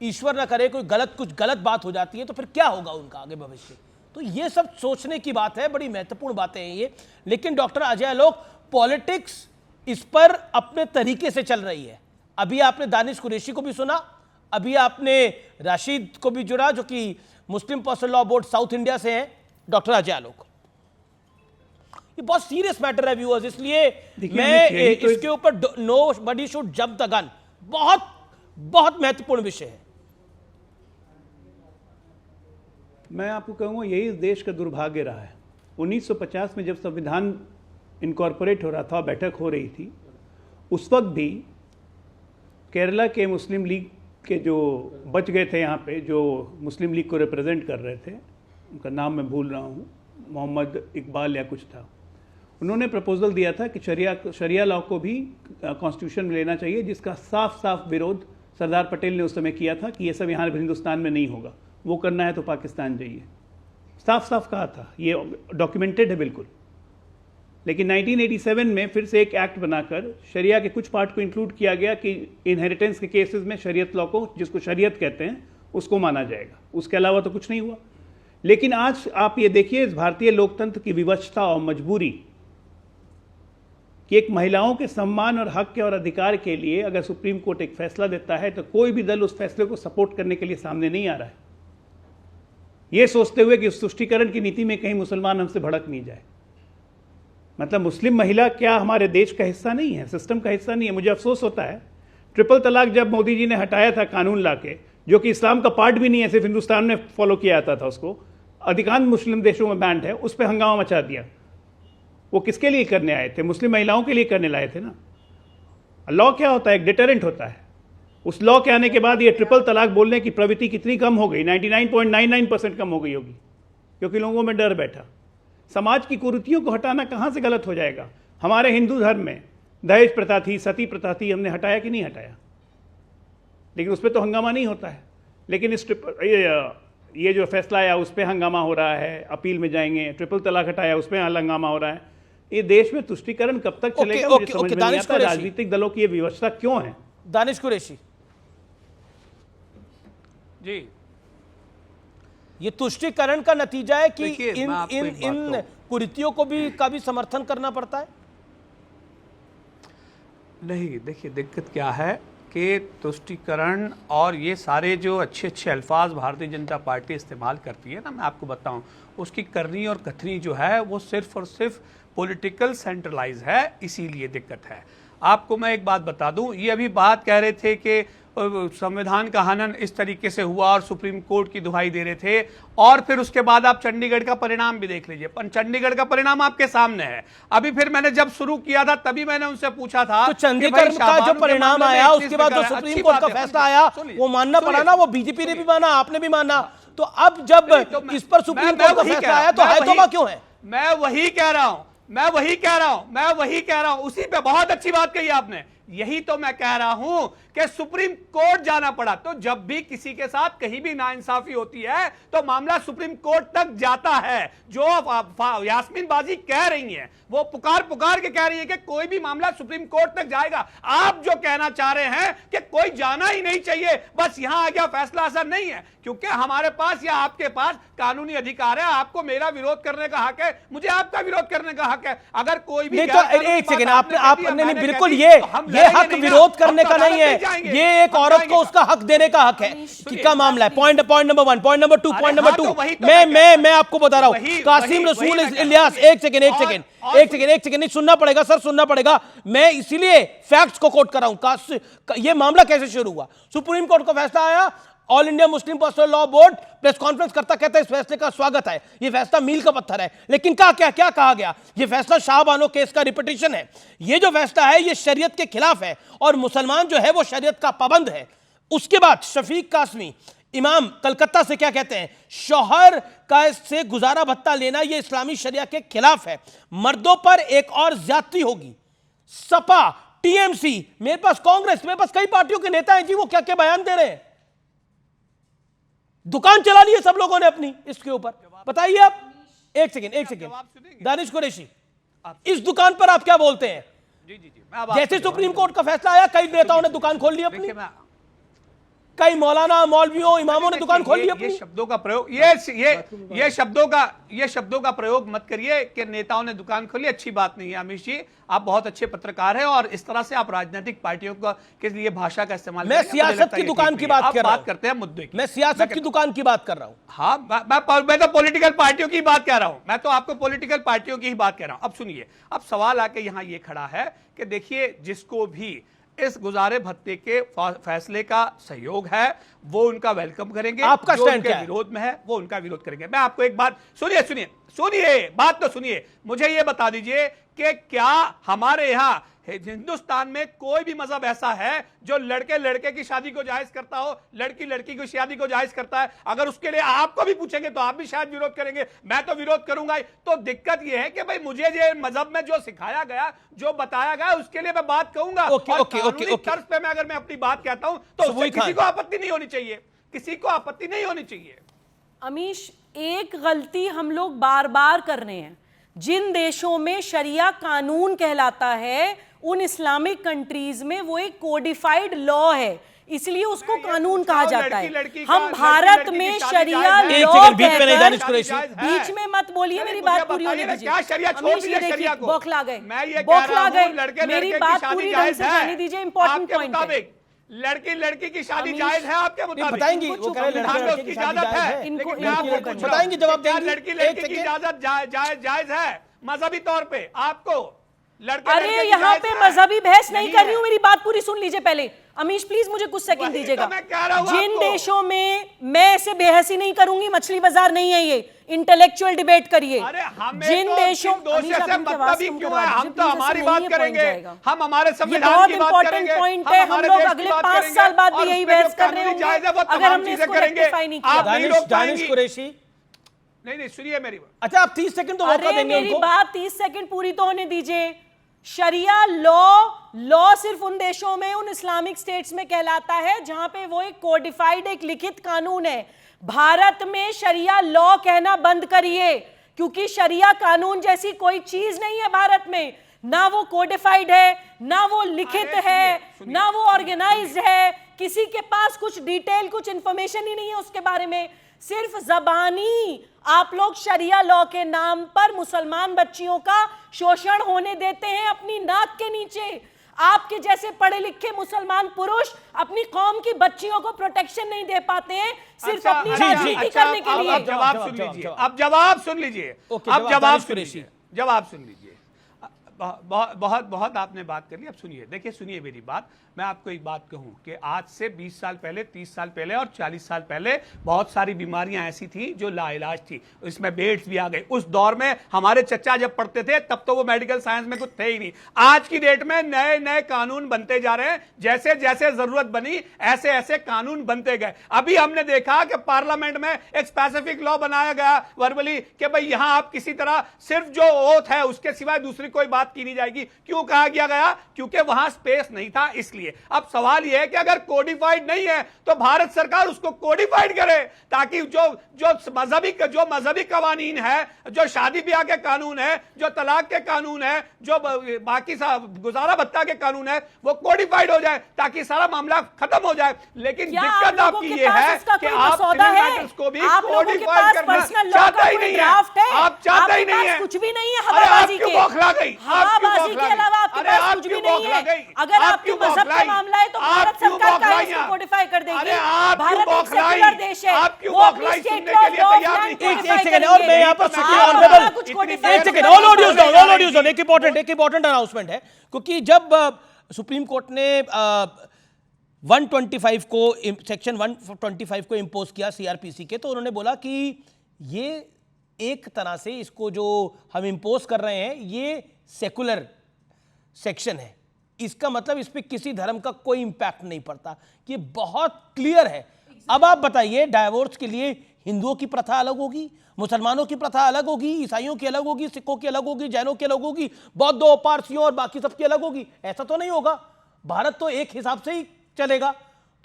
Speaker 1: ईश्वर ना करे कुछ गलत बात हो जाती है तो फिर क्या होगा उनका आगे भविष्य? तो ये सब सोचने की बात है, बड़ी महत्वपूर्ण बातें हैं ये। लेकिन डॉक्टर अजय आलोक, पॉलिटिक्स इस पर अपने तरीके से चल रही है। अभी आपने दानिश कुरैशी को भी सुना, अभी आपने राशिद को भी जुड़ा जो कि Muslim personal law board south India से हैं। डॉक्टर अजय आलोक, ये बहुत सीरियस मैटर है व्यूअर्स, इसलिए मैं इसके ऊपर nobody should jump the gun, बहुत बहुत महत्वपूर्ण विषय है।
Speaker 13: मैं आपको कहूंगा यही इस देश का दुर्भाग्य रहा है। 1950 में जब संविधान इनकॉर्पोरेट हो रहा था, बैठक हो रही थी, उस वक्त भी केरला के मुस्लिम लीग के जो बच गए थे यहाँ पे, जो मुस्लिम लीग को रिप्रेजेंट कर रहे थे, उनका नाम मैं भूल रहा हूँ, मोहम्मद इकबाल या कुछ था, उन्होंने प्रपोजल दिया था कि शरिया लॉ को भी कॉन्स्टिट्यूशन में लेना चाहिए, जिसका साफ साफ विरोध सरदार पटेल ने उस समय किया था कि ये सब यहाँ हिंदुस्तान में नहीं होगा, वो करना है तो पाकिस्तान जाइए, साफ साफ कहा था, ये डॉक्यूमेंटेड है बिल्कुल। लेकिन 1987 में फिर से एक एक्ट बनाकर शरिया के कुछ पार्ट को इंक्लूड किया गया कि इनहेरिटेंस के केसेस में शरीयत लॉ को, जिसको शरीयत कहते हैं, उसको माना जाएगा, उसके अलावा तो कुछ नहीं हुआ। लेकिन आज आप ये देखिए इस भारतीय लोकतंत्र की विवशता और मजबूरी कि एक महिलाओं के सम्मान और हक के और अधिकार के लिए अगर सुप्रीम कोर्ट एक फैसला देता है तो कोई भी दल उस फैसले को सपोर्ट करने के लिए सामने नहीं आ रहा है, ये सोचते हुए कि उस तुष्टीकरण की नीति में कहीं मुसलमान हमसे भड़क नहीं जाए। मतलब मुस्लिम महिला क्या हमारे देश का हिस्सा नहीं है, सिस्टम का हिस्सा नहीं है? मुझे अफसोस होता है, ट्रिपल तलाक जब मोदी जी ने हटाया था कानून लाके, जो कि इस्लाम का पार्ट भी नहीं है, सिर्फ हिंदुस्तान में फॉलो किया जाता था उसको, अधिकांश मुस्लिम देशों में बैंड है, उस पर हंगामा मचा दिया। वो किसके लिए करने आए थे? मुस्लिम महिलाओं के लिए करने लाए थे ना। लॉ क्या होता है? एक डिटरेंट होता है। उस लॉ के आने के बाद ये ट्रिपल तलाक बोलने की प्रवृत्ति कितनी कम हो गई, 99.99% कम हो गई होगी, क्योंकि लोगों में डर बैठा। समाज की कुरीतियों को हटाना कहाँ से गलत हो जाएगा? हमारे हिंदू धर्म में दहेज प्रथा थी, सती प्रथा थी, हमने हटाया कि नहीं हटाया? लेकिन उस पर तो हंगामा नहीं होता है। लेकिन इस ये जो फैसला आया उस पर हंगामा हो रहा है, अपील में जाएंगे, ट्रिपल तलाक हटाया उस पर हंगामा हो रहा है। ये देश में तुष्टीकरण कब तक चलेगा? मुझे समझ में नहीं आता राजनीतिक दलों की ये व्यवस्था क्यों है।
Speaker 1: दानिश कुरैशी
Speaker 9: जी,
Speaker 1: ये तुष्टीकरण का नतीजा है कि इन कुरीतियों को भी का भी समर्थन करना पड़ता है?
Speaker 9: नहीं, देखिए दिक्कत क्या है कि तुष्टीकरण और ये सारे जो अच्छे अच्छे अल्फाज भारतीय जनता पार्टी इस्तेमाल करती है ना, मैं आपको बताऊं, उसकी करनी और कथनी जो है वो सिर्फ और सिर्फ पॉलिटिकल सेंट्रलाइज है, इसीलिए दिक्कत है। आपको मैं एक बात बता दूं, ये अभी बात कह रहे थे कि संविधान का हनन इस तरीके से हुआ और सुप्रीम कोर्ट की दुहाई दे रहे थे, और फिर उसके बाद आप चंडीगढ़ का परिणाम भी देख लीजिए। चंडीगढ़ का परिणाम आपके सामने है। अभी फिर मैंने जब शुरू किया था तभी मैंने उनसे पूछा था,
Speaker 1: तो चंडीगढ़ का जो परिणाम आया उसके बाद जो सुप्रीम कोर्ट का फैसला आया वो मानना पड़ा ना, वो बीजेपी ने भी माना, आपने भी माना। तो अब जब इस पर सुप्रीम कोर्ट का फैसला आया तो हैतोबा क्यों है?
Speaker 9: मैं वही कह रहा हूं, उसी पे बहुत अच्छी बात कही आपने। यही तो मैं कह रहा हूं कि सुप्रीम कोर्ट जाना पड़ा। तो जब भी किसी के साथ कहीं भी नाइंसाफी होती है तो मामला सुप्रीम कोर्ट तक जाता है। जो यास्मीन बाजी कह रही हैं, वो पुकार के कह रही है कि कोई भी मामला सुप्रीम कोर्ट तक जाएगा। आप जो कहना चाह रहे हैं कि कोई जाना ही नहीं चाहिए, बस यहां आ गया फैसला, असर नहीं है, क्योंकि हमारे पास या आपके पास कानूनी अधिकार है। आपको मेरा विरोध करने का हक है, मुझे आपका विरोध करने का हक है। अगर कोई भी
Speaker 1: एक सेकंड, आपने बिल्कुल ये हक विरोध करने का नहीं है, ये एक औरत को उसका हक देने का हक है। क्या मामला है? Point number 1, point number 2, point number 2 मैं आपको बता रहा हूं। कासिम रसूल इलियास, एक सेकंड नहीं, सुनना पड़ेगा सर, सुनना पड़ेगा। मैं इसीलिए फैक्ट्स को कोट कर रहा हूं। ये मामला कैसे शुरू हुआ? सुप्रीम कोर्ट का फैसला आया, all India Muslim personal law board press conference करता कहता है इस फैसले का स्वागत है, ये फैसला मील का पत्थर है। लेकिन क्या कहा गया? ये फैसला शाहबानो केस का रिपीटिशन है। ये जो फैसला है ये शरीयत के खिलाफ है और मुसलमान जो है वो शरीयत का पाबंद है। उसके बाद शफीक कासमी इमाम कलकत्ता से क्या कहते हैं? शौहर का से गुजारा भत्ता लेना ये इस्लामी शरिया के खिलाफ है। मर्दों पर एक और ज्यादती होगी। सपा, टीएमसी, मेरे पास कांग्रेस, मेरे पास कई पार्टियों के नेता हैं जी, वो क्या क्या बयान दे रहे हैं। दुकान चला ली है सब लोगों ने अपनी इसके ऊपर। बताइए आप, एक सेकेंड दानिश कुरैशी, इस दुकान पर आप क्या बोलते हैं? जैसे सुप्रीम कोर्ट का फैसला आया कई नेताओं ने दुकान खोल ली अपनी, कई मौलाना, मौलवियों, इमामों ने दुकान खोल ली अपनी।
Speaker 9: ये शब्दों का प्रयोग, ये शब्दों का प्रयोग मत करिए कि नेताओं ने दुकान खोली। अच्छी बात नहीं है। अमित जी, आप बहुत अच्छे पत्रकार हैं और इस तरह से आप राजनीतिक पार्टियों के लिए भाषा का इस्तेमाल,
Speaker 1: मैं सियासत की दुकान की बात
Speaker 9: करते हैं मुद्दे की।
Speaker 1: मैं सियासत की दुकान की बात कर रहा हूं।
Speaker 9: हाँ, मैं तो पॉलिटिकल पार्टियों की बात कह रहा हूं। मैं तो आपको पॉलिटिकल पार्टियों की ही बात कह रहा हूं। अब सुनिए, अब सवाल आके यहां ये खड़ा है कि देखिए, जिसको भी इस गुजारे भत्ते के फैसले का सहयोग है वो उनका वेलकम करेंगे।
Speaker 1: आपका स्टैंड क्या है?
Speaker 9: विरोध में है वो उनका विरोध करेंगे। मैं आपको एक बात, सुनिए, बात तो सुनिए। मुझे ये बता दीजिए कि क्या हमारे यहाँ हिंदुस्तान में कोई भी मजहब ऐसा है जो लड़के लड़के की शादी को जायज करता हो, लड़की लड़की की शादी को जायज करता है? अगर उसके लिए आपको भी पूछेंगे तो आप भी शायद विरोध करेंगे, मैं तो विरोध करूंगा। तो दिक्कत यह है कि भाई मुझे ये मजहब में जो सिखाया गया, जो बताया गया, उसके लिए मैं बात कहूंगा। तर्ज पे मैं अगर मैं अपनी बात कहता हूं तो उससे किसी को आपत्ति नहीं होनी चाहिए, किसी को आपत्ति नहीं होनी चाहिए।
Speaker 11: अमीश, एक गलती हम लोग बार बार कर रहे हैं। जिन देशों में शरिया कानून कहलाता है, उन इस्लामिक कंट्रीज में वो एक कोडिफाइड लॉ है, इसलिए उसको कानून कहा जाता है। हम भारत में शरिया लॉ बीच में मत बोलिए, मेरी बात पूरी होने दीजिए। बौखला गए, मेरी बात पूरी ढंग से जाने दीजिए। इंपॉर्टेंट पॉइंट है,
Speaker 9: लड़की की शादी जायज है आपके मुताबिक?
Speaker 1: बताएंगी, वो कह रहे हैं लड़की की
Speaker 9: इजाजत है,
Speaker 11: इनको
Speaker 9: बताएंगे, जवाब देंगे। लड़की की इजाजत जायज है मजहबी तौर पे आपको?
Speaker 11: अरे यहाँ पे मजहबी बहस नहीं कर रही हूँ, मेरी बात पूरी सुन लीजिए पहले। अमीश प्लीज मुझे कुछ सेकंड दीजिएगा। जिन देशों में, मैं ऐसे बहस ही नहीं करूंगी, मछली बाजार नहीं है ये, इंटेलेक्चुअल डिबेट करिए। जिन देशों
Speaker 9: हम तो हमारी बात करेंगे, हम हमारे संविधान की बात करेंगे।
Speaker 11: पॉइंट है, हम लोग अगले 5 साल बाद भी यही बहस कर रहे होंगे अगर हमने इसको रेक्टिफाई नहीं किया।
Speaker 1: दानिश कुरैशी,
Speaker 9: नहीं सुनिए मेरी बात।
Speaker 1: अच्छा आप 30 सेकंड तो मौका देंगे
Speaker 11: मेरी बात 30 सेकंड पूरी तो होने दीजिए। शरिया लॉ सिर्फ उन देशों में, उन इस्लामिक स्टेट्स में कहलाता है जहां पे वो एक कोडिफाइड, एक लिखित कानून है। भारत में शरिया लॉ कहना बंद करिए, क्योंकि शरिया कानून जैसी कोई चीज नहीं है भारत में। ना वो कोडिफाइड है, ना वो लिखित है, ना वो ऑर्गेनाइज्ड है। किसी के पास कुछ डिटेल, कुछ इंफॉर्मेशन ही नहीं है उसके बारे में। सिर्फ जबानी आप लोग शरिया लॉ के नाम पर मुसलमान बच्चियों का शोषण होने देते हैं अपनी नाक के नीचे। आपके जैसे पढ़े लिखे मुसलमान पुरुष अपनी कौम की बच्चियों को प्रोटेक्शन नहीं दे पाते हैं, सिर्फ अपनी राजनीति करने के लिए।
Speaker 9: अब जवाब सुन लीजिए, अब जवाब सुन लीजिए, अब जवाब सुन लीजिए। बहुत आपने बात कर ली, अब सुनिए। देखिए सुनिए मेरी बात, मैं आपको एक बात कहूं कि आज से 20 साल पहले, 30 साल पहले और 40 साल पहले बहुत सारी बीमारियां ऐसी थी जो लाइलाज थी, इसमें बेड्स भी आ गए। उस दौर में हमारे चचा जब पढ़ते थे तब तो वो मेडिकल साइंस में कुछ थे ही नहीं। आज की डेट में नए नए कानून बनते जा रहे हैं, जैसे जैसे जरूरत बनी ऐसे ऐसे कानून बनते गए। अभी हमने देखा कि पार्लियामेंट में एक स्पेसिफिक लॉ बनाया गया वर्बली कि भाई यहां आप किसी तरह सिर्फ जो ओथ है उसके सिवाय दूसरी कोई बात की नहीं जाएगी। क्यों कहा गया? क्योंकि वहां स्पेस नहीं था, इसलिए। अब सवाल यह है कि अगर कोडिफाइड नहीं है तो भारत सरकार उसको कोडिफाइड करे, ताकि जो मजहबी कवानीन है, जो शादी ब्याह के कानून है, जो तलाक के कानून है, जो बाकी गुजारा भत्ता के कानून है, वो कोडिफाइड हो जाए ताकि सारा मामला खत्म हो जाए। लेकिन दिक्कत आपकी ये है कि आप को भी कोडिफाइड करना चाहते ही नहीं है, आप चाहते ही नहीं है।
Speaker 11: कुछ भी नहीं है, हवाबाजी के अलावा आपके पास कुछ भी नहीं है। अगर आपके मजहब का मामला है तो भारत सरकार का इसको कोडिफाई कर देगी। भारत एक सेक्युलर देश है, वो अपनी स्टेट लॉ
Speaker 1: एक सेकंड और मैं यहां पर एक इंपॉर्टेंट अनाउंसमेंट है, क्योंकि जब सुप्रीम कोर्ट ने 125 को, सेक्शन 125 को इंपोज किया सीआरपीसी के, तो उन्होंने बोला कि ये एक तरह से इसको जो हम इंपोज कर रहे हैं ये सेकुलर सेक्शन है, इसका मतलब इस पे किसी धर्म का कोई इंपैक्ट नहीं पड़ता। ये बहुत क्लियर है। अब आप बताइए, डाइवोर्स के लिए हिंदुओं की प्रथा अलग होगी, मुसलमानों की प्रथा अलग होगी, ईसाइयों की अलग होगी, सिखों की अलग होगी, जैनों की अलग होगी, बौद्धों, पारसियों और बाकी सबकी अलग होगी? ऐसा तो नहीं होगा। भारत तो एक हिसाब से ही चलेगा।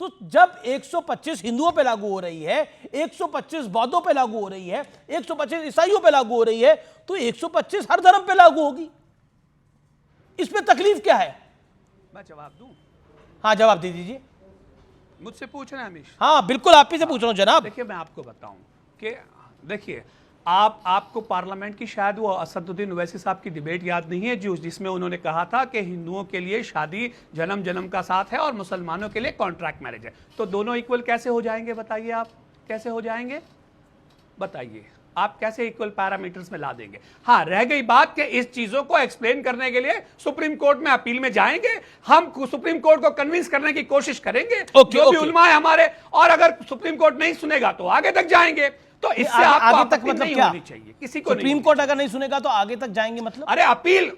Speaker 1: तो जब 125 हिंदुओं पे लागू हो रही है, 125 बौद्धों पे लागू हो रही है, 125 ईसाइयों पे लागू हो रही है, तो 125 हर धर्म पे लागू होगी। इसमें तकलीफ क्या है?
Speaker 9: मैं जवाब दूं?
Speaker 1: हाँ जवाब दे दीजिए।
Speaker 9: मुझसे पूछ रहे हैं हमीश?
Speaker 1: हाँ बिल्कुल, आप ही से पूछ रहा हूं जनाब।
Speaker 9: देखिए मैं आपको बताऊं कि देखिए आपको पार्लियामेंट की शायद वो असदुद्दीन ओवैसी साहब की डिबेट याद नहीं है जिसमें उन्होंने कहा था कि हिंदुओं के लिए शादी जन्म जन्म का साथ है और मुसलमानों के लिए कॉन्ट्रैक्ट मैरिज है। तो दोनों इक्वल कैसे हो जाएंगे बताइए? आप कैसे हो जाएंगे बताइए? आप कैसे इक्वल पैरामीटर्स में ला देंगे? हाँ, रह गई बात कि इस चीजों को एक्सप्लेन करने के लिए सुप्रीम कोर्ट में अपील में जाएंगे, हम सुप्रीम कोर्ट को कन्विंस करने की कोशिश करेंगे, जो भी उलमा है हमारे, और अगर सुप्रीम कोर्ट नहीं सुनेगा तो आगे तक जाएंगे। तो इससे
Speaker 1: आगे तक मतलब
Speaker 9: नहीं
Speaker 1: क्या
Speaker 9: होनी चाहिए किसी को।
Speaker 1: सुप्रीम कोर्ट अगर नहीं सुनेगा तो आगे तक जाएंगे मतलब?
Speaker 9: अरे अपील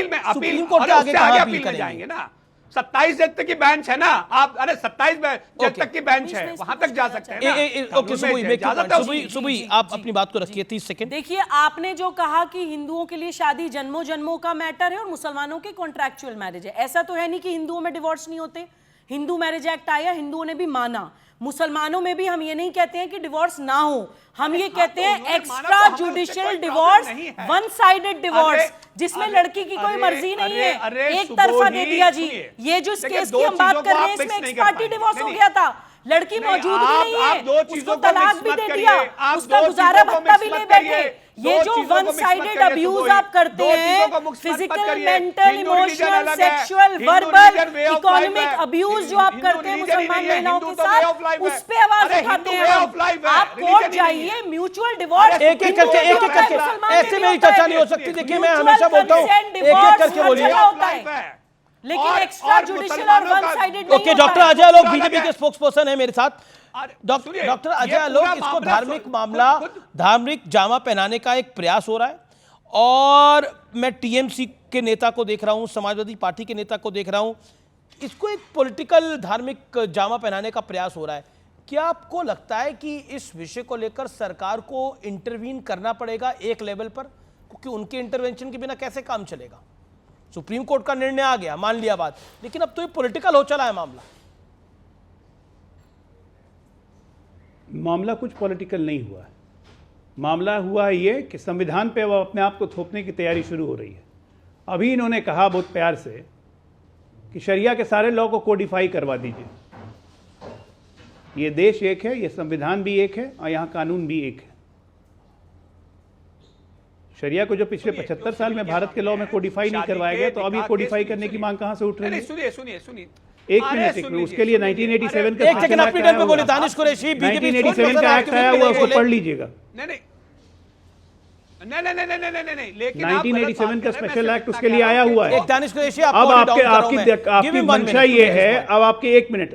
Speaker 9: में
Speaker 1: सुप्रीम कोर्ट के आगे कहां अपील
Speaker 9: में जाएंगे ना। 27 जज तक की बेंच है ना, आप 27 जज तक की बेंच है, वहां तक जा सकते हैं।
Speaker 1: ओके सुबुई आप अपनी बात को रखिए 30 सेकंड।
Speaker 11: देखिए, आपने जो कहा कि हिंदुओं के लिए शादी जन्मों जन्मों का मैटर है और मुसलमानों के कॉन्ट्रैक्चुअल मैरिज है, ऐसा तो है नहीं कि हिंदुओं में डिवोर्स नहीं होते। हिंदू मैरिज एक्ट आया, हिंदुओं ने भी माना। मुसलमानों में भी हम ये नहीं कहते हैं कि डिवोर्स ना हो, हम ये कहते हैं extra judicial divorce, one sided divorce, जिसमें लड़की की कोई मर्जी नहीं है, एक तरफा दे दिया जी। ये जो केस की हम बात कर रहे हैं इसमें एक्स पार्टी डिवोर्स हो गया था, लड़की मौजूद भी नहीं है, उसको तलाक भी दे दिया, उसका गुजारा भत्ता भी ले बैठे। ये जो वन साइडेड अब्यूज आप करते हैं, physical, mental, emotional, sexual, verbal, economic abuse जो आप करते हैं मुसलमान महिलाओं के साथ, उस पे आवाज उठाते हैं हम। आप कोर्ट जाइए, म्यूचुअल डिवोर्स
Speaker 1: एक एक करके ऐसे में ही चर्चा नहीं हो सकती। देखिए, मैं हमेशा बोलता हूँ एक एक करके बोलिए,
Speaker 11: लेकिन एक्स्ट्रा जुडिशियल और वन साइडेड नहीं।
Speaker 1: Okay, doctor Ajay Alok BJP के स्पोक्स पर्सन है मेरे साथ। डॉक्टर अजय आलोक, इसको धार्मिक मामला, धार्मिक जामा पहनाने का एक प्रयास हो रहा है, और मैं टीएमसी के नेता को देख रहा हूं, समाजवादी पार्टी के नेता को देख रहा हूं, इसको एक पॉलिटिकल धार्मिक जामा पहनाने का प्रयास हो रहा है। क्या आपको लगता है कि इस विषय को लेकर सरकार को इंटरवीन करना पड़ेगा एक लेवल पर, क्योंकि उनके इंटरवेंशन के बिना कैसे काम चलेगा? सुप्रीम कोर्ट का निर्णय आ गया, मान लिया बात, लेकिन अब तो ये पॉलिटिकल हो चला है मामला।
Speaker 13: मामला कुछ पॉलिटिकल नहीं हुआ है। मामला हुआ है ये कि संविधान पे वो अपने आप को थोपने की तैयारी शुरू हो रही है। अभी इन्होंने कहा बहुत प्यार से कि शरिया के सारे लॉ को कोडिफाई करवा दीजिए। ये देश एक है, ये संविधान भी एक है, और यहाँ कानून भी एक है। शरिया को जो पिछले 75 साल में भारत के लॉ में कोडिफाई नहीं करवाया गया, तो अब ये कोडिफाई करने की मांग कहां से उठ रही है?
Speaker 9: सुनिए
Speaker 13: एक मिनट, उसके लिए 1987 का
Speaker 1: 1987
Speaker 13: का एक्ट आया हुआ, उसको पढ़ लीजिएगा।
Speaker 9: नहीं,
Speaker 13: लेकिन 1987 का स्पेशल एक्ट उसके लिए आया हुआ है।
Speaker 1: दानिश कुरैशी,
Speaker 13: अब आपकी मंशा ये है, अब आपके 1 मिनट,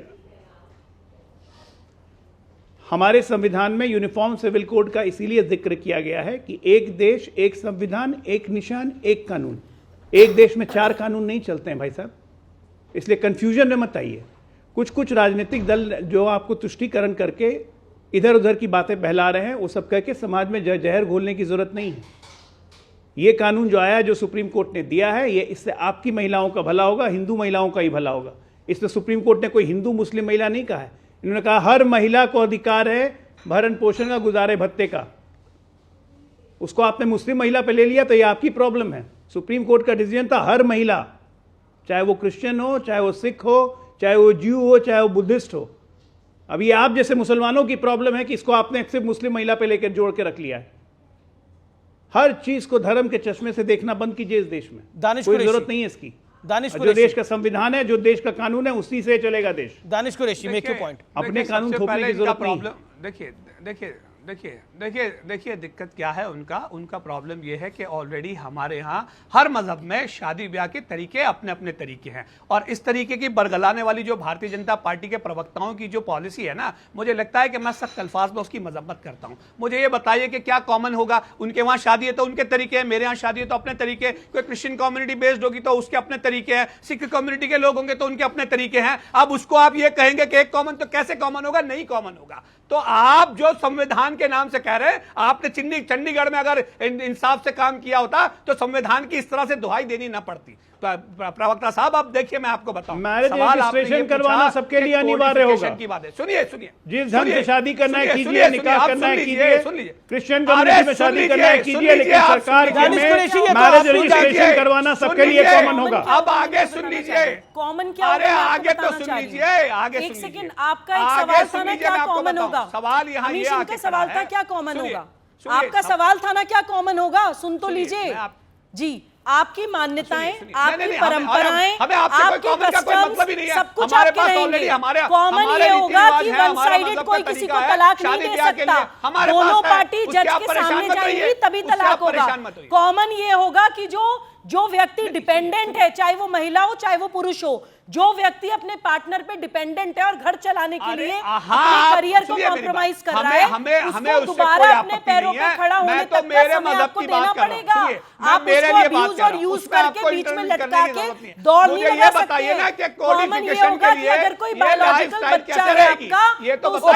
Speaker 13: हमारे संविधान में यूनिफॉर्म सिविल कोड का इसीलिए जिक्र किया गया है कि एक देश, एक संविधान, एक निशान, एक कानून। एक देश में 4 कानून नहीं चलते हैं भाई साहब, इसलिए कंफ्यूजन में मत आइए। कुछ राजनीतिक दल जो आपको तुष्टीकरण करके इधर उधर की बातें बहला रहे हैं, वो सब कह के समाज में जहर घोलने की जरूरत नहीं है। ये कानून जो आया, जो सुप्रीम कोर्ट ने दिया है, ये इससे आपकी महिलाओं का भला होगा, हिंदू महिलाओं का ही भला होगा। इससे सुप्रीम कोर्ट ने कोई हिंदू मुस्लिम महिला नहीं कहा है, इन्होंने कहा हर महिला को अधिकार है भरण पोषण का, गुजारे भत्ते का। उसको आपने मुस्लिम महिला पे ले लिया तो ये आपकी प्रॉब्लम है। सुप्रीम कोर्ट का डिसीजन था हर महिला, चाहे वो क्रिश्चियन हो, चाहे वो सिख हो, चाहे वो ज्यू हो, चाहे वो बुद्धिस्ट हो। अब ये आप जैसे मुसलमानों की प्रॉब्लम है कि इसको आपने सिर्फ मुस्लिम महिला पे लेकर जोड़ के रख लिया है। हर चीज को धर्म के चश्मे से देखना बंद कीजिए इस देश में, कोई जरूरत नहीं है इसकी। जो देश का संविधान है, जो देश का कानून है, उसी से चलेगा देश।
Speaker 1: Danish Qureshi, make your point.
Speaker 13: अपने कानून थोपने की जरूरत नहीं।
Speaker 9: देखिए दिक्कत क्या है उनका प्रॉब्लम यह है कि ऑलरेडी हमारे यहाँ हर मजहब में शादी ब्याह के तरीके अपने अपने तरीके हैं, और इस तरीके की बरगलाने वाली जो भारतीय जनता पार्टी के प्रवक्ताओं की जो पॉलिसी है ना, मुझे लगता है कि मैं सख्त अल्फाज में उसकी मजम्मत करता हूँ। मुझे ये बताइए कि क्या कॉमन होगा? उनके वहाँ शादी है तो उनके तरीके हैं, मेरे यहाँ शादी है तो अपने तरीके, कोई क्रिश्चियन कम्युनिटी बेस्ड होगी तो उसके अपने तरीके हैं, सिख कम्युनिटी के लोग होंगे तो उनके अपने तरीके हैं। अब उसको आप ये कहेंगे कि एक कॉमन, तो कैसे कॉमन होगा? नहीं कॉमन होगा। तो आप जो संविधान के नाम से कह रहे हैं, आपने चंडीगढ़ में अगर इंसाफ से काम किया होता तो संविधान की इस तरह से दुहाई देनी ना पड़ती। प्रवक्ता साहब, आप देखिए, मैं आपको बताऊं,
Speaker 13: मैरिज रजिस्ट्रेशन करवाना सबके लिए अनिवार्य होगा।
Speaker 9: की बात है, सुनिए
Speaker 13: जिस ढंग से शादी करना है कीजिए, निकाह करना है कीजिए, क्रिश्चियन कम्युनिटी में शादी करना है कीजिए, लेकिन सरकार के में मैरिज रजिस्ट्रेशन करवाना सबके लिए कॉमन होगा।
Speaker 9: अब आगे सुन लीजिए,
Speaker 11: कॉमन क्या?
Speaker 9: अरे आगे तो सुन लीजिए, आगे
Speaker 11: एक सेकंड, आपका एक सवाल था ना, क्या कॉमन होगा?
Speaker 9: सवाल यहाँ ये आके
Speaker 11: सवाल था क्या कॉमन होगा? आपका सवाल था ना क्या कॉमन होगा? सुन तो लीजिए जी, आपकी मान्यताएं, आपकी परंपराएं, आपके कस्टम्स, सब कुछ आपके रहेंगे। कॉमन ये होगा कि वन साइडेड कोई किसी को तलाक नहीं दे सकता, दोनों पार्टी जज के सामने जाएंगी तभी तलाक होगा। कॉमन ये होगा कि जो जो व्यक्ति डिपेंडेंट है, चाहे वो महिला हो चाहे वो पुरुष हो, जो व्यक्ति अपने पार्टनर पे डिपेंडेंट है और घर चलाने के लिए अपने करियर को कॉम्प्रोमाइज कर रहा है, उसको दोबारा अपने पैरों पे खड़ा होने तक का समय आपको देना पड़ेगा। आप उसको अब्यूज और यूज करके बीच में लटका के दौड़ नहीं लगा सकते। कॉमन ये होगा कि अगर कोई बायोलॉजिकल बच्चा है आपका तो उसका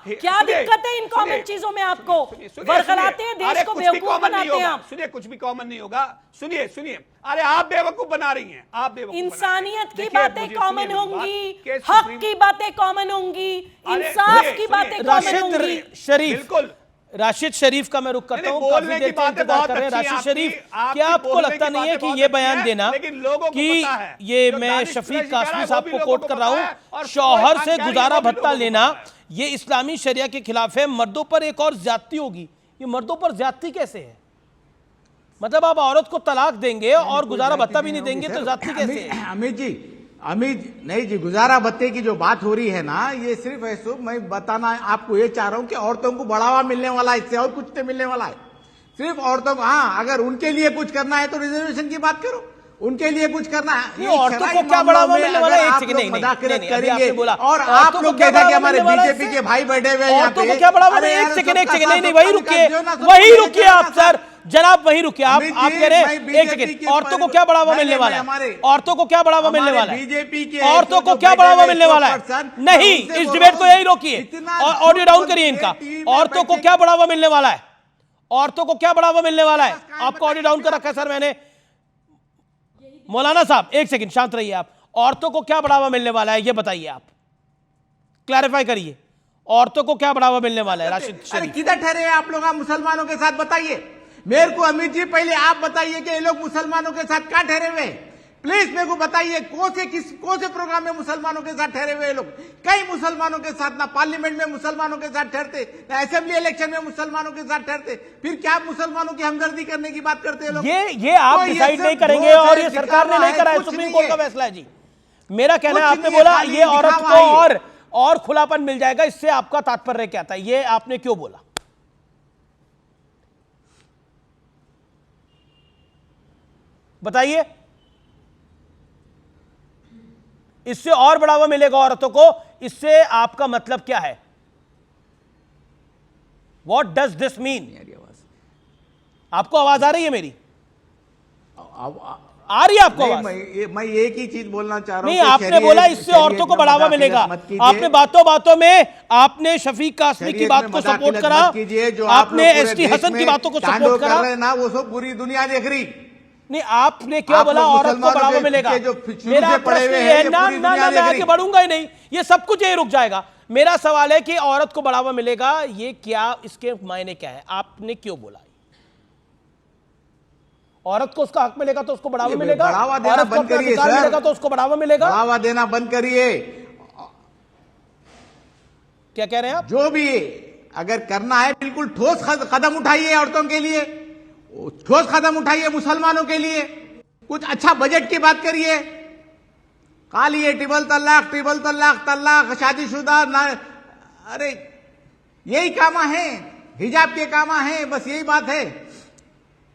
Speaker 11: क्या दिक्कत है इन कॉमन चीजों में? आपको बरखलाते हैं, देश को बेवकूफ बनाते हैं आप।
Speaker 9: सुनिए, कुछ भी कॉमन नहीं होगा। सुनिए सुनिए, अरे आप बेवकूफ बना रही हैं, आप बेवकूफ।
Speaker 11: इंसानियत की बातें कॉमन होंगी, हक की बातें कॉमन होंगी, इंसाफ की बातें कॉमन होंगी।
Speaker 1: शरीफ, बिल्कुल राशिद शरीफ का मैं रुख करता हूं, काफी देर से इंतजार कर रहे हैं। राशिद शरीफ, क्या आपको लगता नहीं है कि ये बयान देना कि ये मैं शफीक कासमी साहब को कोट कर रहा हूं, शौहर से गुजारा भत्ता लेना ये इस्लामी शरिया के खिलाफ है, मर्दों पर एक और ज्यादती होगी? ये मर्दों पर ज्यादती कैसे है? मतलब आप औरत को तलाक देंगे और गुजारा भत्ता भी नहीं देंगे तो ज्यादती कैसे है?
Speaker 12: अमित नहीं जी, गुजारा भत्ते की जो बात हो रही है ना, ये सिर्फ ऐसा मैं बताना आपको ये चाह रहा हूं कि औरतों को बढ़ावा मिलने वाला है, इससे और कुछ नहीं मिलने वाला है। सिर्फ औरतों को, हाँ, अगर उनके लिए कुछ करना है तो रिजर्वेशन की बात करो, उनके लिए कुछ करना है।
Speaker 1: औरतों को क्या बढ़ावा मिलने वाला है? एक सेकंड, नहीं,
Speaker 12: करेंगे और आप लोग जैसा कि हमारे बीजेपी के भाई बैठे हुए हैं,
Speaker 1: औरतों को क्या बढ़ावा? एक सेकंड, नहीं, वही रुकिए आप सर, जनाब वही रुकिए आप कह रहे हैं, एक सेकंड, औरतों को क्या बढ़ावा मिलने वाला है? औरतों को क्या बढ़ावा मिलने वाला है?
Speaker 12: बीजेपी के
Speaker 1: औरतों को क्या बढ़ावा मिलने वाला है? नहीं, इस डिबेट को यही रोकिए, ऑडियो डाउन करिए इनका। औरतों को क्या बढ़ावा मिलने वाला है? औरतों को क्या बढ़ावा मिलने वाला है? आपको ऑडियो डाउन कर रखा है सर मैंने। मौलाना साहब एक सेकंड शांत रहिए आप। औरतों को क्या बढ़ावा मिलने वाला है ये बताइए, आप क्लैरिफाई करिए। औरतों को क्या बढ़ावा मिलने वाला है? राशिद शरीफ,
Speaker 12: किधर ठहरे हैं आप लोग? आप मुसलमानों के साथ बताइए मेरे को। अमित जी पहले आप बताइए कि ये लोग मुसलमानों के साथ कहां ठहरे हुए हैं? प्लीज मेरे को बताइए, कौन से प्रोग्राम में मुसलमानों के साथ ठहरे हुए लोग? कई मुसलमानों के साथ, ना पार्लियामेंट में मुसलमानों के साथ ठहरते, ना असेंबली इलेक्शन में मुसलमानों के साथ ठहरते, फिर क्या मुसलमानों की हमदर्दी करने की बात करते हैं लोग?
Speaker 1: ये आप डिसाइड नहीं करेंगे और ये सरकार ने नहीं करा है, सुप्रीम कोर्ट का फैसला है जी। मेरा कहना है, आपने बोला ये औरत को और खुलापन मिल जाएगा, इससे आपका तात्पर्य क्या था? ये आपने क्यों बोला? बताइए। इससे और बढ़ावा मिलेगा औरतों को, इससे आपका मतलब क्या है? What does this mean? आपको आवाज आ रही है मेरी? आ रही है आपको आवाज?
Speaker 12: मैं एक ही चीज बोलना चाह रहा हूं।
Speaker 1: नहीं, आपने बोला इससे औरतों को बढ़ावा मिलेगा। आपने बातों में आपने शफीक कासमी की बात को सपोर्ट करा, आपने एसटी हसन की बातों को सपोर्ट करा
Speaker 12: ना, वो सब पूरी दुनिया देख रही।
Speaker 1: नहीं, आपने क्या बोला? औरत को बढ़ावा मिलेगा। मेरा प्रश्न है, ना मैं आगे बढ़ूंगा ही नहीं, ये सब कुछ यही रुक जाएगा। मेरा सवाल है कि औरत को बढ़ावा मिलेगा, ये क्या, इसके मायने क्या है? आपने क्यों बोला? औरत को उसका हक मिलेगा तो उसको बढ़ावा मिलेगा, औरत को अपना अधिकार मिलेगा तो उसको बढ़ावा मिलेगा।
Speaker 12: बढ़ावा देना बंद करिए।
Speaker 1: क्या कह रहे हैं आप?
Speaker 12: जो भी अगर करना है बिल्कुल ठोस कदम उठाइए, औरतों के लिए ठोस कदम उठाइए, मुसलमानों के लिए कुछ अच्छा बजट की बात करिए। खाली ये ट्रिपल तलाक, तलाक, शादीशुदा ना, अरे यही कामा है, हिजाब के कामा है, बस यही बात है।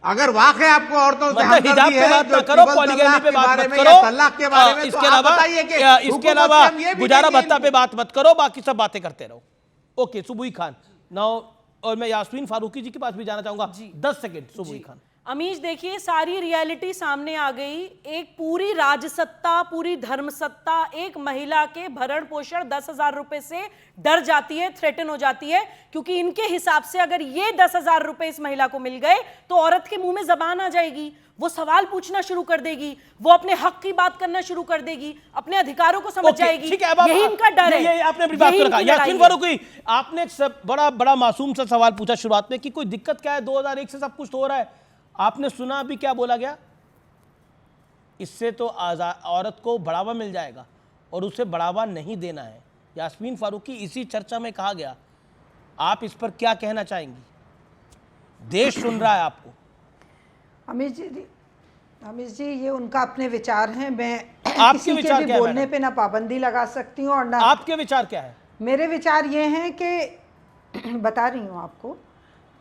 Speaker 12: अगर वाकई आपको औरतों से
Speaker 1: हिजाब पे बात मत करो, पॉलीगैमी पे बात मत करो,
Speaker 12: तलाक के बारे में
Speaker 1: इसके अलावा गुजारा भत्ता पे बात मत करो, बाकी सब बातें करते रहो। ओके, सुबुई खान नाउ, और मैं यास्मीन फारूकी जी के पास भी जाना चाहूंगा। 10 सेकंड सुबुई खान।
Speaker 11: अमीश, देखिए सारी रियलिटी सामने आ गई। एक पूरी राजसत्ता, पूरी धर्मसत्ता एक महिला के भरण पोषण 10,000 रुपए से डर जाती है, थ्रेटन हो जाती है, क्योंकि इनके हिसाब से अगर ये 10,000 रुपए इस महिला को मिल गए तो औरत के मुंह में जबान आ जाएगी, वो सवाल पूछना शुरू कर देगी, वो अपने हक की बात करना शुरू कर देगी, अपने अधिकारों को समझ जाएगी। यही इनका डर है।
Speaker 1: आपने अपनी बात रखा। यास्मीन फारूकी, आपने एक बड़ा मासूम सा सवाल पूछा शुरुआत में कि कोई दिक्कत क्या है, 2001 से सब कुछ तो हो रहा है। आपने सुना अभी क्या बोला गया? इससे तो औरत को बढ़ावा मिल जाएगा और उसे बढ़ावा नहीं देना है। यास्मीन फारूकी, इसी चर्चा में कहा गया। आप इस पर क्या कहना चाहेंगी? देश सुन रहा है आपको।
Speaker 10: अमीश जी, ये उनका अपने विचार हैं। मैं
Speaker 1: आपके
Speaker 10: किसी
Speaker 1: विचार
Speaker 10: के भी
Speaker 1: क्या है?
Speaker 10: बोलने पे ना पाबंदी लगा सकती हूँ और ना।
Speaker 1: आपके विचार क्या है?
Speaker 10: मेरे विचार ये हैं कि बता रही हूँ आपको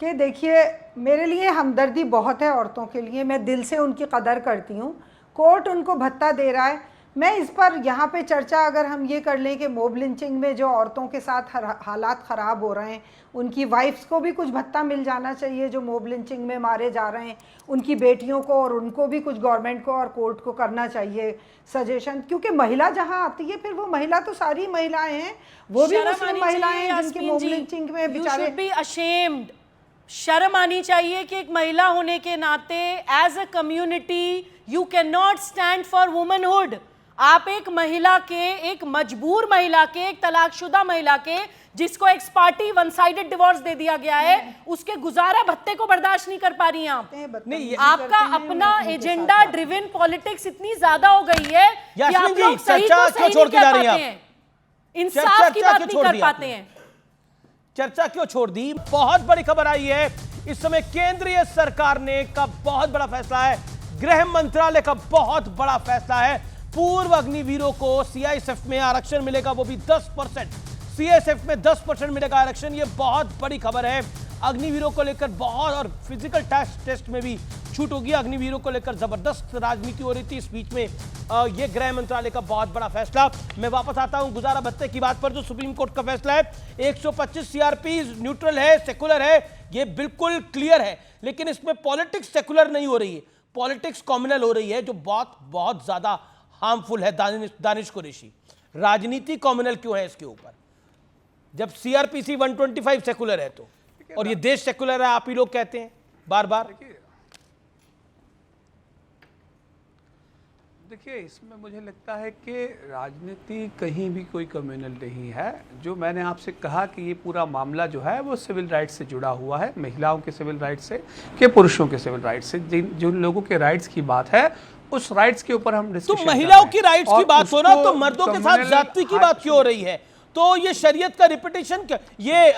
Speaker 10: कि देखिए, मेरे लिए हमदर्दी बहुत है औरतों के लिए, मैं दिल से उनकी कदर करती हूँ। कोर्ट उनको भत्ता दे रहा है। मैं इस पर यहाँ पे चर्चा अगर हम ये कर लें कि मोब लिंचिंग में जो औरतों के साथ हालात ख़राब हो रहे हैं, उनकी वाइफ्स को भी कुछ भत्ता मिल जाना चाहिए जो मोब लिंचिंग में मारे जा रहे हैं, उनकी बेटियों को, और उनको भी कुछ गवर्नमेंट को और कोर्ट को करना चाहिए सजेशन। क्योंकि महिला जहाँ आती है, फिर वो महिला तो सारी महिलाएं हैं, वो भी मुस्लिम महिलाएं हैं जिनकी मोब लिंचिंग में बेचारे।
Speaker 11: शर्म आनी चाहिए कि एक महिला होने के नाते as a community you can not stand for womanhood. आप एक महिला के, एक मजबूर महिला के, एक तलाकशुदा महिला के, जिसको ex party one sided divorce दे दिया गया है, उसके गुजारा भत्ते को बर्दाश्त नहीं कर पा रही हैं आप। आपका अपना एजेंडा ड्रिवन पॉलिटिक्स इतनी ज्यादा हो गई है कि आप लोग सही को सही नहीं कह पाते हैं, इंसाफ की बात नहीं कर पाते हैं।
Speaker 1: चर्चा क्यों छोड़ दी? बहुत बड़ी खबर आई है इस समय। केंद्रीय सरकार ने का बहुत बड़ा फैसला है, गृह मंत्रालय का बहुत बड़ा फैसला है। पूर्व अग्निवीरों को सीआईएसएफ में आरक्षण मिलेगा, वो भी 10%। सीआईएसएफ में 10% मिलेगा आरक्षण, ये बहुत बड़ी खबर है। अग्निवीरों को लेकर बहुत, और फिजिकल टेस्ट में भी छूट होगी। अग्निवीरों को लेकर जबरदस्त राजनीति हो रही थी, इस बीच में ये गृह मंत्रालय का बहुत बड़ा फैसला। मैं वापस आता हूं गुजारा भत्ते की बात पर, जो सुप्रीम कोर्ट का फैसला है। 125 सीआरपी न्यूट्रल है, सेकुलर है, ये बिल्कुल क्लियर है। लेकिन इसमें पॉलिटिक्स सेकुलर नहीं हो रही है, पॉलिटिक्स कॉम्युनल हो रही है, जो बहुत बहुत ज्यादा हार्मफुल है। दानिश कुरैशी, राजनीति कॉम्युनल क्यों है इसके ऊपर, जब सीआरपीसी 125 सेकुलर है तो, और ये देश सेकुलर है, आप ही लोग कहते हैं बार बार।
Speaker 9: देखिए, इसमें मुझे लगता है कि राजनीति कहीं भी कोई कम्युनल नहीं है। जो मैंने आपसे कहा कि ये पूरा मामला जो है वो सिविल राइट्स से जुड़ा हुआ है, महिलाओं के सिविल राइट्स से, के पुरुषों के सिविल राइट्स से। जिन लोगों के राइट्स की बात है, उस राइट्स के ऊपर हम डिस्कशन।
Speaker 1: तो महिलाओं की राइट्स की बात हो ना, तो मर्दों के साथ जाति की बात क्यों हो रही है? तो ये शरीयत का रिपीटिशन, ये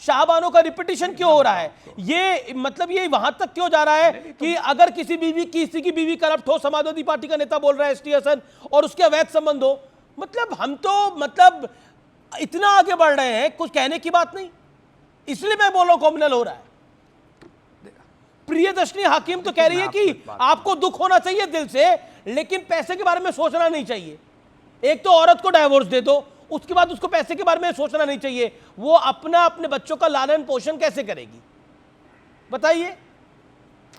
Speaker 1: शाहबानों का रिपीटिशन क्यों हो रहा है? ये मतलब ये वहां तक क्यों जा रहा है कि अगर किसी की बीवी करप्ट हो, समाजवादी पार्टी का नेता बोल रहा है एसटी हसन, और उसके अवैध संबंध हो, मतलब हम तो मतलब इतना आगे बढ़ रहे हैं, कुछ कहने की बात नहीं। इसलिए मैं बोल रहा हूं कॉम्युनल हो रहा है। प्रियदर्शनी हाकिम तो कह रही है कि आपको दुख होना चाहिए दिल से, लेकिन पैसे के बारे में सोचना नहीं चाहिए। एक तो औरत को डाइवोर्स दे दो, उसके बाद उसको पैसे के बारे में सोचना नहीं चाहिए। वो अपने बच्चों का लालन पोषण कैसे करेगी, बताइए?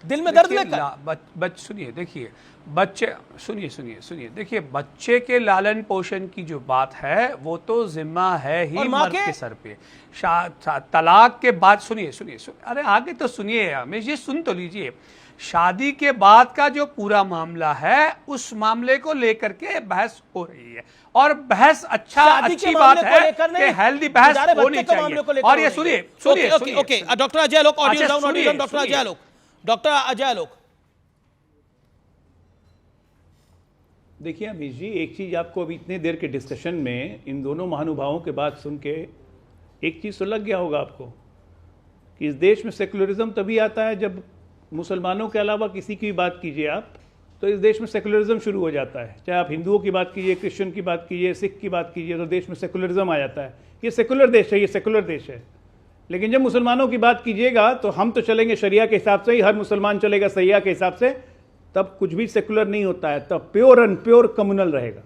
Speaker 1: दिल में दर्द लेकर
Speaker 9: सुनिए, देखिए बच्चे, सुनिए, देखिए बच्चे के लालन पोषण की जो बात है वो तो जिम्मा है ही मर्द के सर पे। तलाक के बाद सुनिए, अरे आगे तो सुनिए, हमें ये सुन तो लीजिए। शादी के बाद का जो पूरा मामला है, उस मामले को लेकर के बहस हो रही है, और बहस अच्छी बात है कि हेल्दी बहस होनी चाहिए। और ये सुनिए,
Speaker 1: doctor Ajay Alok, audio down, doctor Ajay Alok.
Speaker 13: देखिए अमीश जी, एक चीज़ आपको अभी इतने देर के डिस्कशन में इन दोनों महानुभावों के बात सुन के एक चीज़ तो लग गया होगा आपको कि इस देश में सेकुलरिज्म तभी आता है जब मुसलमानों के अलावा किसी की बात कीजिए आप, तो इस देश में सेकुलरिज्म शुरू हो जाता है। चाहे आप हिंदुओं की बात कीजिए, क्रिश्चियन की बात कीजिए, सिख की बात कीजिए, तो देश में सेकुलरिज्म आ जाता है। ये सेकुलर देश है, ये सेकुलर देश है। लेकिन जब मुसलमानों की बात कीजिएगा तो हम तो चलेंगे शरिया के हिसाब से ही, हर मुसलमान चलेगा सैया के हिसाब से, तब कुछ भी सेकुलर नहीं होता है, तब प्योर एंड प्योर कम्युनल रहेगा।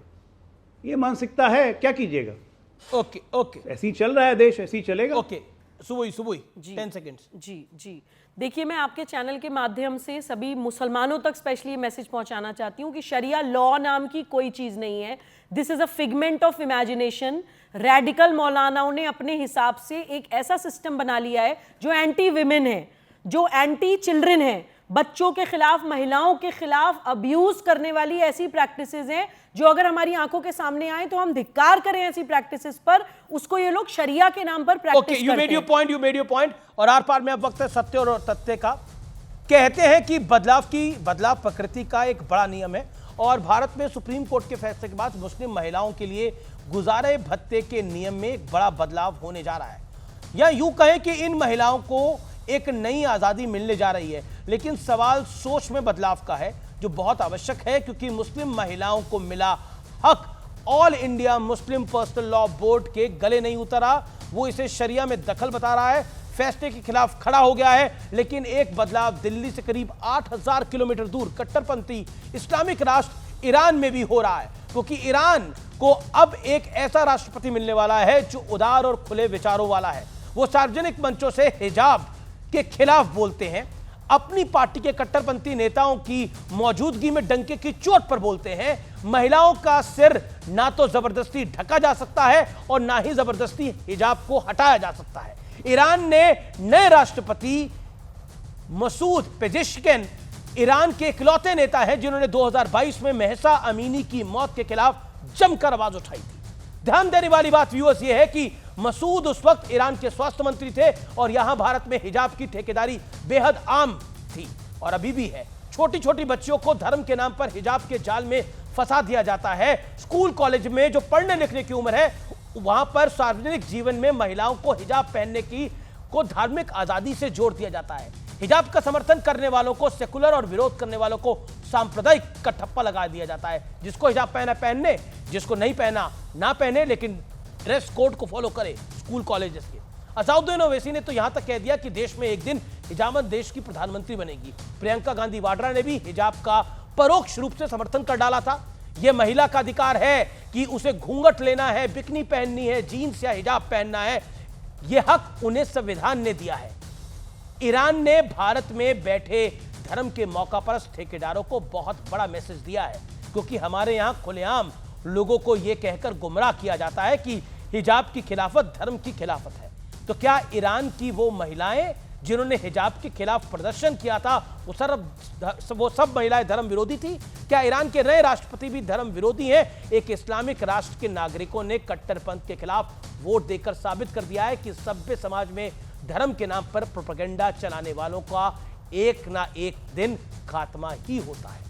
Speaker 13: ये मानसिकता है, क्या कीजिएगा?
Speaker 1: ओके,
Speaker 13: ऐसे ही चल रहा है देश, ऐसे ही चलेगा।
Speaker 1: Okay, सुबुई 10 seconds.
Speaker 11: जी देखिए, मैं आपके चैनल के माध्यम से सभी मुसलमानों तक स्पेशली मैसेज पहुंचाना चाहती हूं कि शरिया लॉ नाम की कोई चीज नहीं है। This is a figment of imagination. Radical मौलानाओं ने अपने हिसाब से एक ऐसा सिस्टम बना लिया है जो एंटी विमेन है, जो एंटी चिल्ड्रन है, बच्चों के खिलाफ, महिलाओं के खिलाफ अब्यूज करने वाली ऐसी प्रैक्टिसेस हैं जो अगर हमारी आंखों के सामने आए तो हम धिक्कार करें ऐसी प्रैक्टिसेस पर। उसको ये लोग शरिया के नाम पर प्रैक्टिस करते हैं।
Speaker 1: You made your point. और आर पार में अब वक्त है सत्य और तथ्य का। कहते हैं कि बदलाव प्रकृति का एक बड़ा नियम है, और भारत में सुप्रीम कोर्ट के फैसले के बाद मुस्लिम महिलाओं के लिए गुजारे भत्ते के नियम में एक बड़ा बदलाव होने जा रहा है। या यूं कहें कि इन महिलाओं को एक नई आज़ादी मिलने जा रही है। लेकिन सवाल सोच में बदलाव का है, जो बहुत आवश्यक है, क्योंकि मुस्लिम महिलाओं को मिला हक all India Muslim personal law board के गले नहीं उतरा। वो इसे शरिया में दखल बता रहा है। फैसले के खिलाफ खड़ा हो गया है। लेकिन एक बदलाव दिल्ली से करीब 8000 किलोमीटर दूर कट्टरपंथी इस्लामिक राष्ट्र ईरान में भी हो रहा है, क्योंकि ईरान को अब एक ऐसा राष्ट्रपति मिलने वाला है जो उदार और खुले विचारों वाला है। वो सार्वजनिक मंचों से हिजाब के खिलाफ बोलते हैं, अपनी पार्टी के कट्टरपंथी नेताओं की मौजूदगी में डंके की चोट पर बोलते हैं। महिलाओं का सिर ना तो जबरदस्ती ढका जा सकता है और ना ही जबरदस्ती हिजाब को हटाया जा सकता है। ईरान ने नए राष्ट्रपति मसूद पेजेश्किन ईरान के इकलौते नेता हैं जिन्होंने 2022 में महसा अमीनी की मौत के खिलाफ जमकर आवाज उठाई थी। ध्यान देने वाली बात व्यूअर्स यह है कि मसूद उस वक्त ईरान के स्वास्थ्य मंत्री थे और यहां भारत में हिजाब की ठेकेदारी बेहद आम थी और अभी भी है। छोटी छोटी बच्चियों को धर्म के नाम पर हिजाब के जाल में फंसा दिया जाता है। स्कूल कॉलेज में जो पढ़ने लिखने की उम्र है वहां पर सार्वजनिक जीवन में महिलाओं को हिजाब पहनने को धार्मिक आजादी से जोड़ दिया जाता है। हिजाब का समर्थन करने वालों को सेकुलर और विरोध करने वालों को सांप्रदायिक का ठप्पा लगा दिया जाता है। जिसको हिजाब पहना पहनने, जिसको नहीं पहना ना पहने, लेकिन ड्रेस कोड को फॉलो करे स्कूल कॉलेजेस के। असाउद्दीन ओवैसी ने तो यहां तक कह दिया कि देश में एक दिन हिजामत देश की प्रधानमंत्री बनेगी। प्रियंका गांधी वाड्रा ने भी हिजाब का परोक्ष रूप से समर्थन कर डाला था। यह महिला का अधिकार है कि उसे घूंघट लेना है, बिकनी पहननी है, जीन्स या हिजाब पहनना है, यह हक उन्हें संविधान ने दिया है। ईरान ने भारत में बैठे धर्म के मौकापरस्त ठेकेदारों को बहुत बड़ा मैसेज दिया है, क्योंकि हमारे यहां खुलेआम लोगों को यह कहकर गुमराह किया जाता है कि हिजाब की खिलाफत धर्म की खिलाफत है। तो क्या ईरान की वो महिलाएं जिन्होंने हिजाब के खिलाफ प्रदर्शन किया था वो सब महिलाएं धर्म विरोधी थी? क्या ईरान के नए राष्ट्रपति भी धर्म विरोधी हैं? एक इस्लामिक राष्ट्र के नागरिकों ने कट्टरपंथ के खिलाफ वोट देकर साबित कर दिया है कि सभ्य समाज में धर्म के नाम पर प्रोपेगेंडा चलाने वालों का एक ना एक दिन खात्मा ही होता है।